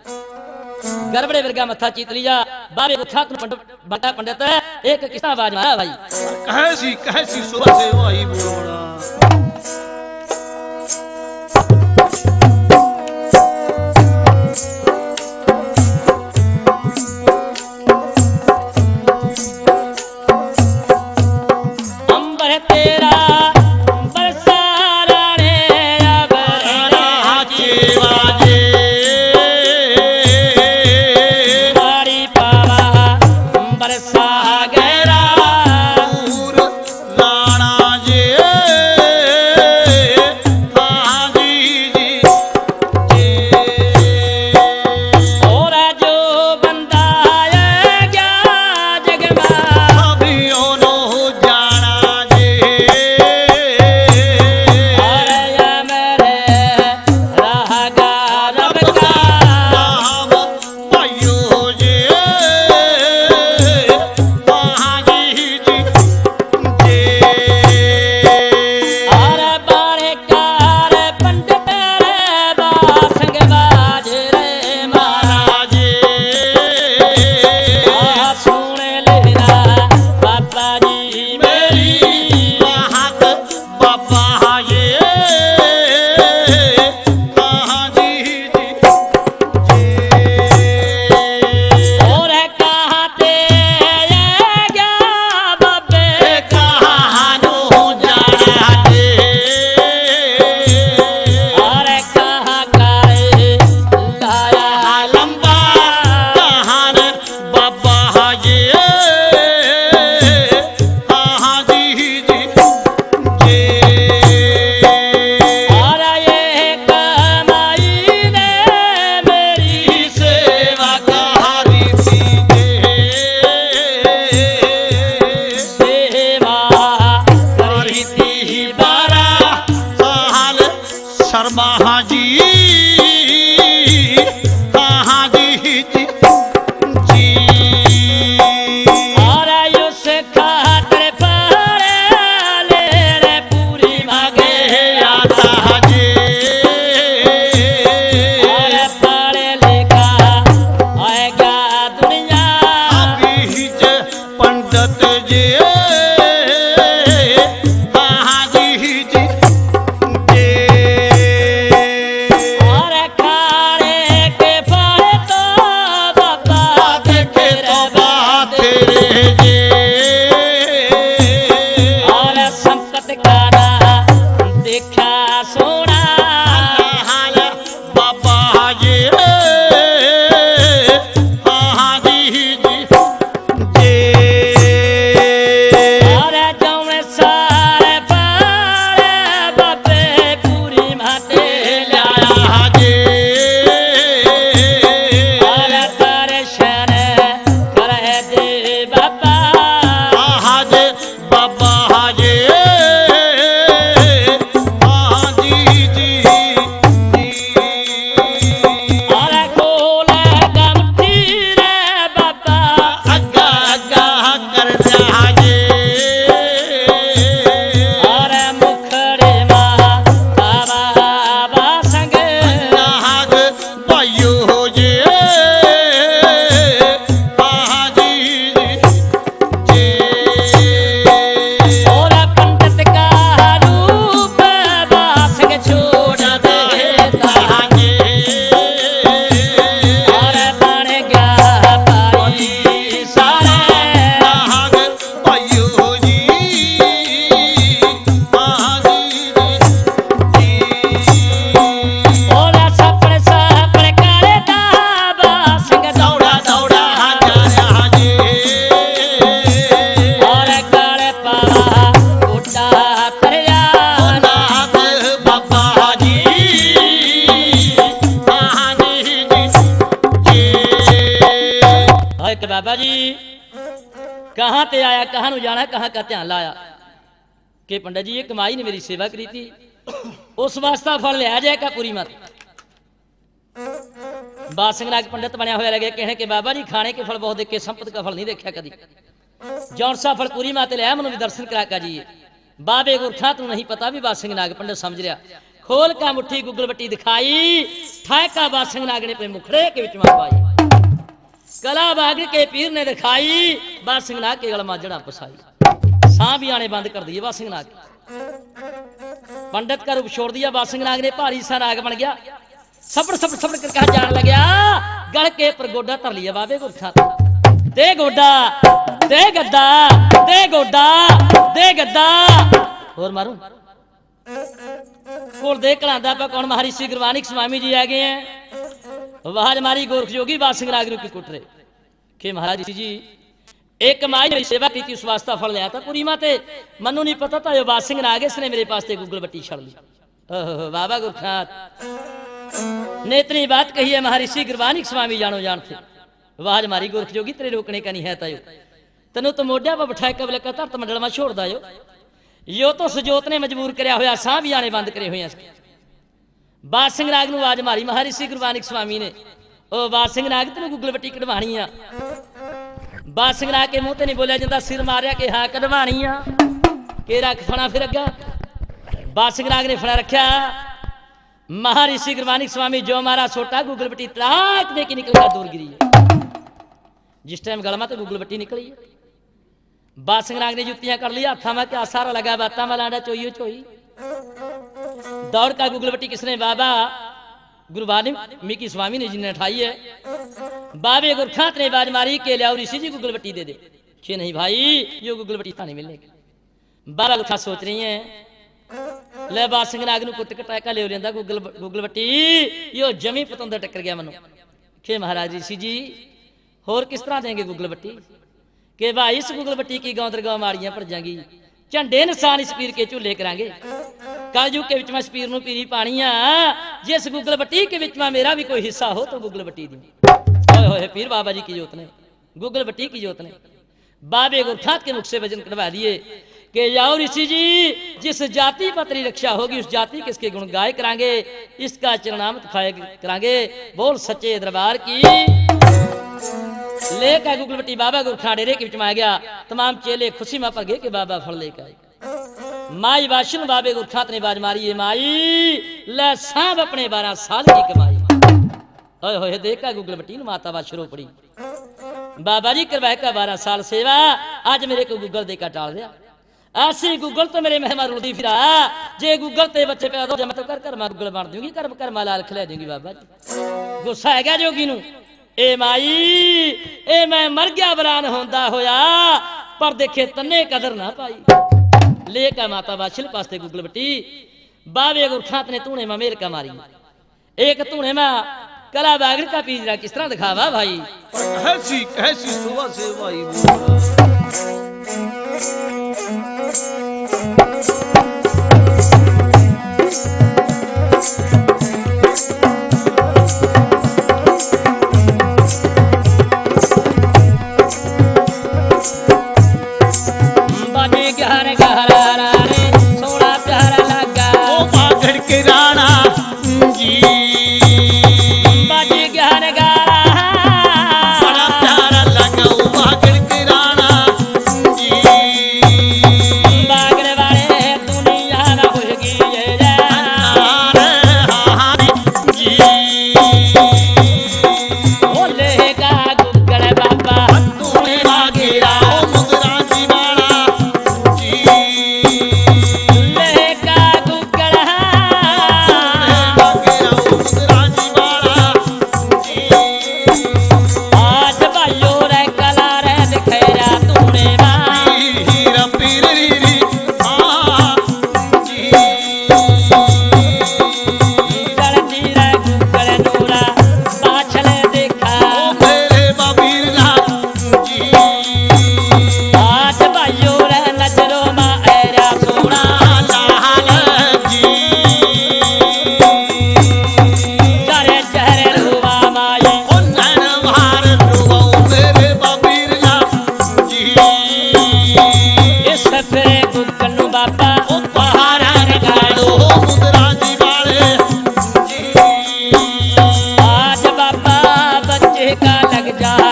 गरबड़े वर्गा मत्था चीत लिया। बाबे को था बड़ा पंडित है, एक किस्सा आवाज मारा भाई, कहसी सुबह से भाई बोला अंबर तेरा है कि बाबा जी कहाँ ते आया, कहाँ नू जाना, कहाँ का ध्यान लाया कि पंडित जी ये कमाई ने मेरी सेवा करी थी, उस वास्ता फल लिया जाएगा पूरी मत। बाद सिंह नाग पंडित बनया हुआ लगे कहने के बाबा जी खाने के फल बहुत देखे, संपत्ति का फल नहीं देखा कभी। जौन सा फल पूरी माते लिया मनु भी दर्शन करा का जी। बाबे गुरखा तू नहीं पता भी बाद सिंह नाग पंडित समझ लिया। खोल का मुट्ठी गुगल बट्टी दिखाई, ठाका बाद सिंह नाग ने पे मुखड़े के विच में पाई। कला बाग के पीर ने दिखाई, बाद सिंह नाग के गल माजड़ा पसाई। सांह भी आने बंद कर दिए बाद सिंह नाग। पंडित का रूप छोड़ दिया, बाद सिंह नाग ने भारी सा नाग बन गया। सपड़ सपड़ सपड़ कर कहा जान लग्या, गल के पर गोडा धर लिया बाबे गुरखा। दे गोडा, दे गद्दा, दे गोडा, दे गद्दा, और मारू कोल दे कलांदा पा कौन महर्षि गुरबानिक स्वामी जी आ गए हैं। आवाज मारी गोरख जोगी बाद सिंह नाग की कुट रहे कि महाराज जी एक माई मेरी सेवा की थी, उस वास्ता फल लिया था पूरी माते। मनु नहीं पता था बाद सिंह नाग इसने मेरे पास ते गुगल बट्टी छड़ ली। बाबा गुरखात ने इतनी बात कही है महर्षि गुरबानिक स्वामी जानो जानते। आवाज मारी गोरख जोगी तेरे रोकने का नहीं है तायो, तेनों तो मोढिया पर बिठाए कबल का धरत मंडल में छोड़ दायो। यो तो सजोत ने मजबूर करया होया, साह भी आने बंद करे हुए। बाद सिंह नाग नूं आवाज मारी महर्षि गुरबानिक स्वामी ने, ओ बाद सिंह नाग तेनों गुगल बट्टी कढवाणी आ। बाद सिंह नाग के मुंह ते नहीं बोलिया जांदा, सिर मारिया कि हाँ कढवाणी आ के रख फणा फिर अग्गा। बाद सिंह नाग ने फणा रखा। महर्षि गुरबानिक स्वामी जो मारा सोटा गुगल बट्टी तलाक दे के निकल गया दूर गिरी। जिस टाइम गलमा तो गुगल बट्टी निकली है। बाद सिंह नाग ने जुतियां कर लिया हाथा में, क्या सारा लगा बाता में लाडा चोई चोई। दौड़ का गुगल बट्टी किसने, बाबा गुरबानिक स्वामी ने जिन्हें उठाई है। बाबे गुरखात ने बाज मारी के लिया ऋषि जी गुगल बट्टी दे दे। कि नहीं भाई यो गुगल बट्टी था नहीं मिलने। बाबा गुरखा सोच रही है ले बाद सिंह नाग नूं कुट कटाका ले लेंदा गुगल बट्टी, यो जमी पतंदर टक्कर गया मनु। के महाराज ऋषि जी होर किस तरह देंगे गुगल बट्टी के भाई इस गुगल बट्टी की गांव दरगाह माड़ियां भर जाएंगी, झंडे निशान इस पीर के झूले करांगे। कलयुग के विच में इस पीर नूं पीरी पानिया, जिस गुगल बट्टी के विच में मेरा भी कोई हिस्सा हो तो गुगल बट्टी दी। होए होए पीर बाबा जी की जोत ने, गुगल बट्टी की जोत ने बाबे गुरखात के मुख से वजन कढ़वा दिए कि जाओ ऋषि जी जिस जाति पत्री रक्षा होगी उस जाति किसके गुण गाय करांगे, इसका चरणामत खाए करांगे। बोल सच्चे दरबार की। लेकर गुगल बट्टी बाबा गुरखा डेरे के बीच में आ गया। तमाम चेले खुशी में पड़ गए कि बाबा फल लेकर आए। माई वाशन बाबे गुरखात ने बाज मारी, है माई ले सांभ अपने 12 साल की कमाई। होए होए देखा गुगल बट्टी ने माता बात शुरू पड़ी। बाबा जी करवाए का 12 साल सेवा, आज मेरे को गुगल देकर टाल दिया। ऐसे गूगल तो मेरे मेहमान रुलदी फिरा, जे गूगल ते बच्चे पैदा हो मैं तो कर मैं गूगल मार दूंगी, कर लाल खिला दूंगी। बाबा जी गुस्सा है क्या जोगी नू, ए माई ए मैं मर गया बरान होंदा होया, पर देखे तन्ने कदर ना पाई। लेकर माता बादशाह पास गूगल बट्टी बाबे गुरखात ने तूने में मेर का मारी। एक तूने में कला बागर का पीजरा किस तरह दिखावा भाई। ऐसी ऐसी सुबह से भाई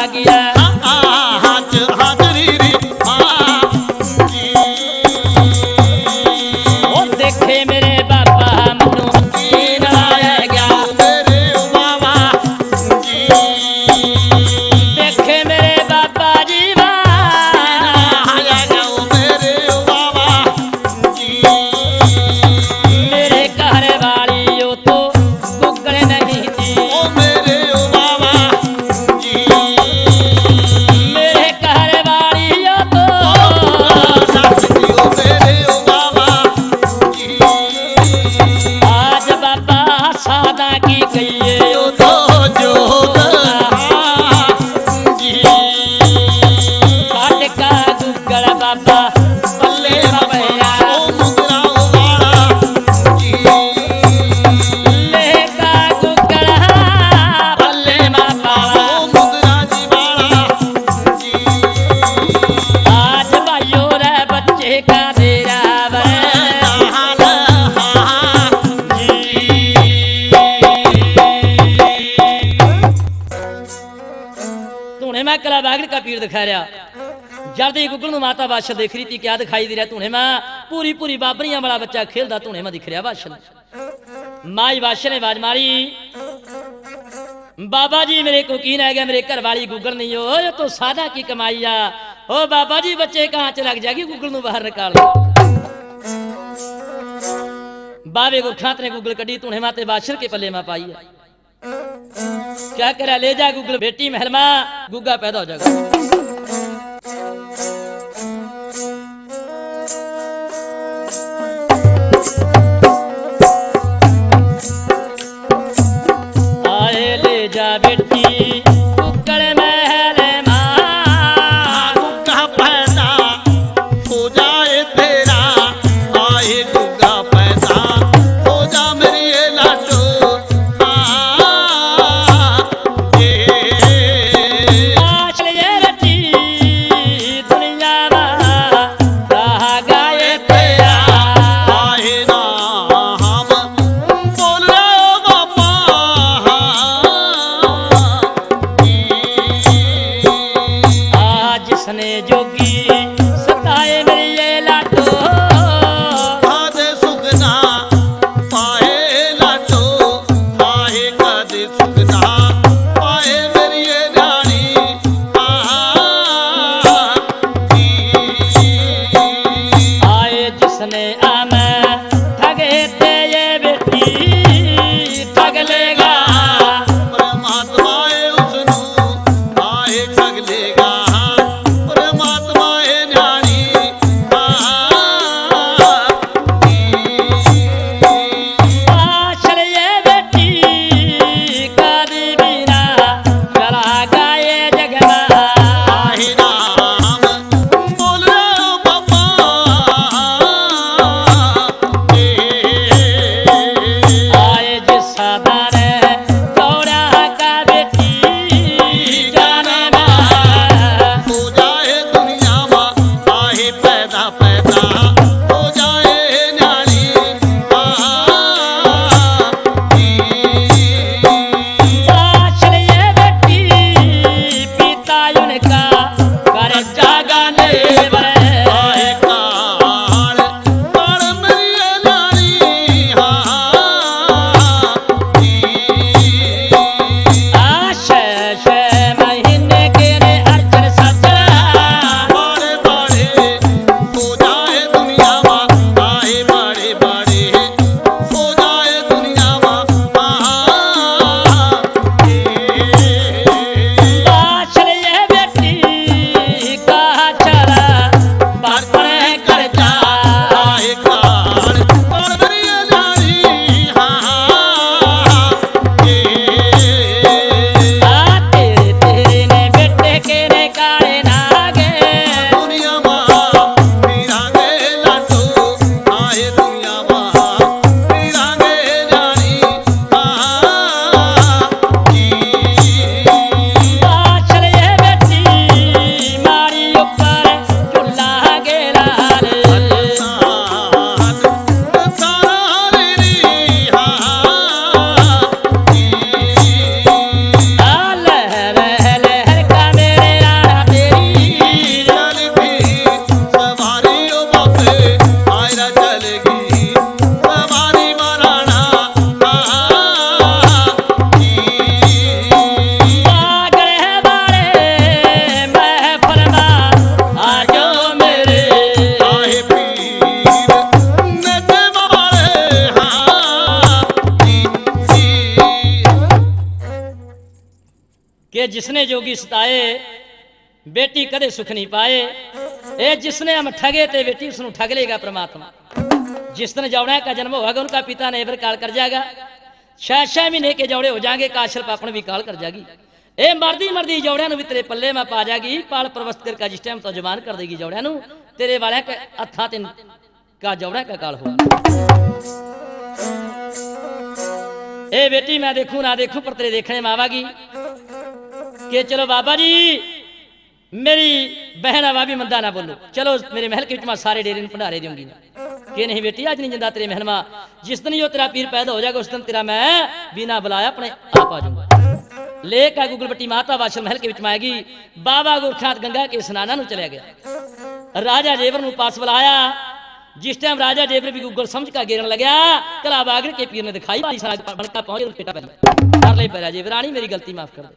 ਗਿਆ ਹੱਜ ਹਾਜ਼ਰੀ ਰੀ ਮਾਂ ਜੀ ਉਹ ਦੇਖੇ ਮੇਰੇ ਬਾਬਾ ਮੈਨੂੰ ਯਕੀਨ ਆਇਆ ਗਿਆ ਮੇਰੇ ਬਾਬਾ ਜੀ ਦੇਖੇ ਮੇਰੇ ਬਾਬਾ ਜੀ ਵਾ ਆਇਆ ਜਾਓ ਮੇਰੇ ਬਾਬਾ ਜੀ ਮੇਰੇ ਘਰ ਵਾਲੀ ਉਹ ਤੋਂ ਗੁੱਗਲ ਨਹੀਂ ਦੀ ਓ ਮੇਰੇ ਬਾਬਾ ਜੀ ਮੇਰੇ ਘਰ ਵਾਲੀ ਉਹ ਤੋਂ ਸੱਚੀ ਓ ਮੇਰੇ ਬਾਬਾ ਜੀ ਆਜ ਬਾਬਾ ਸਾਦਾ ਕੀ ਕਹੀਏ ਜੋ ਤੋ ਜੋਤ ਜੀ ਕੱਢ ਕਾ ਗੁੱਗਲ ਬਾਬਾ ਪੱਲੇ ਪਿਆ ਓ ਮੁੰਦਰਾ ਵਾਲਾ ਜੀ ਲੈ ਕਾ ਗੁੱਗਲ ਪੱਲੇ ਬਾਬਾ ਓ ਮੁੰਦਰਾ ਜੀ ਵਾਲਾ ਜੀ ਆਜ ਭਾਈਓ ਰੇ ਬੱਚੇ ਕਾ ਤੇਰਾ ਵੇ तूने मैं कला बागड़ का पीर दिखा रहा जब ही गुगल माता बादशाह देख रही थी क्या दिखाई दे रहा तूने मैं पूरी पूरी बाबरियां वाला बच्चा खेलता तूने मैं दिख रहा बादशाह माई बादशाह ने आवाज मारी बाबा जी मेरे को कीन आ गया मेरे घर वाली गुगल नहीं हो ये तो सादा की कमाई आ ओ बाबा जी बच्चे कहां च लग जाएगी गुगल नु बाहर निकाल बाबे गुरखात ने गुगल कड़ी तूने माते बादशाह के पल्ले में पाई है क्या करा ले जा गुगल बेटी महरमा गुग्गा पैदा हो जाएगा आए ले जा बेटी गुग्गल महल मां गुग्गा पैदा हो जाए तेरा आए गुग्गा पैदा हो जा मेरी ये लाडो आच ले बेटी दुनिया दा रहा गाए तेरा आए ना हम बोल रहे बाबा आज जिसने जोगी सताए मेरी ये लाडो आदे सुगना पाए लाडो आए कदे सुगना पाए मेरी ये रानी आए जिसने आमे ठगे ते ये बेटी ठग लेगा परमात्मा है उसनु आए ठग लेगा परमात्मा है जिसने जोगी सताए बेटी कदे सुख नहीं पाए। ये जिसने हम ठगे ते बेटी उसनु ठग लेगा परमात्मा। जिस दिन जौड़ा का जन्म होगा उनका पिता ने काल कर जाएगा। 6 महीने के जौड़े हो जाएंगे, काशल पापण भी काल कर जाएगी। ए मर्दी मर्दी जौड़िया भी तेरे पल्ले में पा जाएगी। पाल प्रवस्त कर का जिस टाइम तो जबान कर देगी जौड़िया तेरे वाले के हथा तीन का जौड़ा का काल होगा। ए बेटी मैं देखूं ना देखूं पर तेरे देखने में आवागी कि चलो बाबा जी मेरी बहन आवा भी मंदा ना बोलो, चलो मेरे महल के विच सारे डेरे भंडारे दूंगी कि नहीं बेटी आज नहीं जिंदा तेरे महल में। जिस दिन यो तेरा पीर पैदा हो जाएगा उस दिन तेरा मैं बिना बुलाया अपने आप आ जाऊंगा। लेकर गुगलबट्टी माता वाशल महल के विच आएगी। बाबा गुरखात गंगा के स्नाना नु चला गया। राजा जेवर नु पास बुलाया। जिस टाइम राजा जेवर भी गुगल समझ का घेरन लग्या, कला बागड़ के पीर ने दिखाई बनता पहुंचे पेटा कर ले पैरा जेवर रानी मेरी गलती माफ कर दे।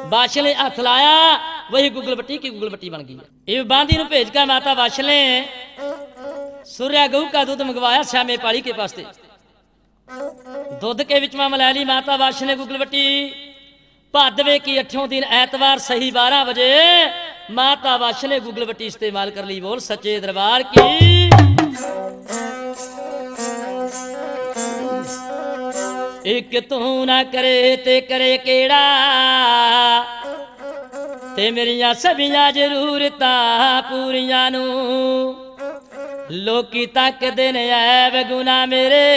बादशाह ने हथ लाया, वही गुगलबट्टी की गुगलबट्टी बन गई। ये बांदी नु भेज कर माता बादशाह ने सूर्या गऊ का दूध मंगवाया श्यामे पाली के पास। दूध के विच मिला ली माता बादशाह ने गुगलबट्टी। भादवे की 8वें दिन ऐतवार सही 12 बजे माता बादशाह ने गुगलबट्टी इस्तेमाल कर ली। बोल सच्चे दरबार की। एक तू ना करे ते करे केड़ा, ते मेरिया सबियां जरूरतां पूरियां नू लोकी तकदे ने ऐब गुना मेरे,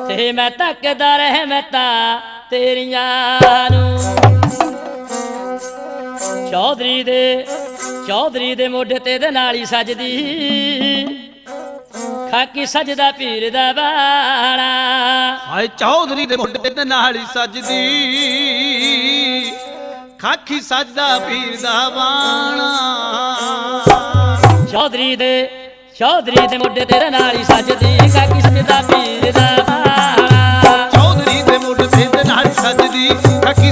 ते मैं तकदा रहमतां तेरियां नू। चौधरी दे मोढे ते दे नाली सजदी, खाकी सजदा पीर दा बाणा। हाय चौधरी दे मोढे ते नाली सजदी, खाकी सजदा पीर दा बाणा। चौधरी दे मोढे ते नाली सजदी, खाकी सजदा पीर दा बाणा। चौधरी दे मोढे ते नाली सजदी, खाकी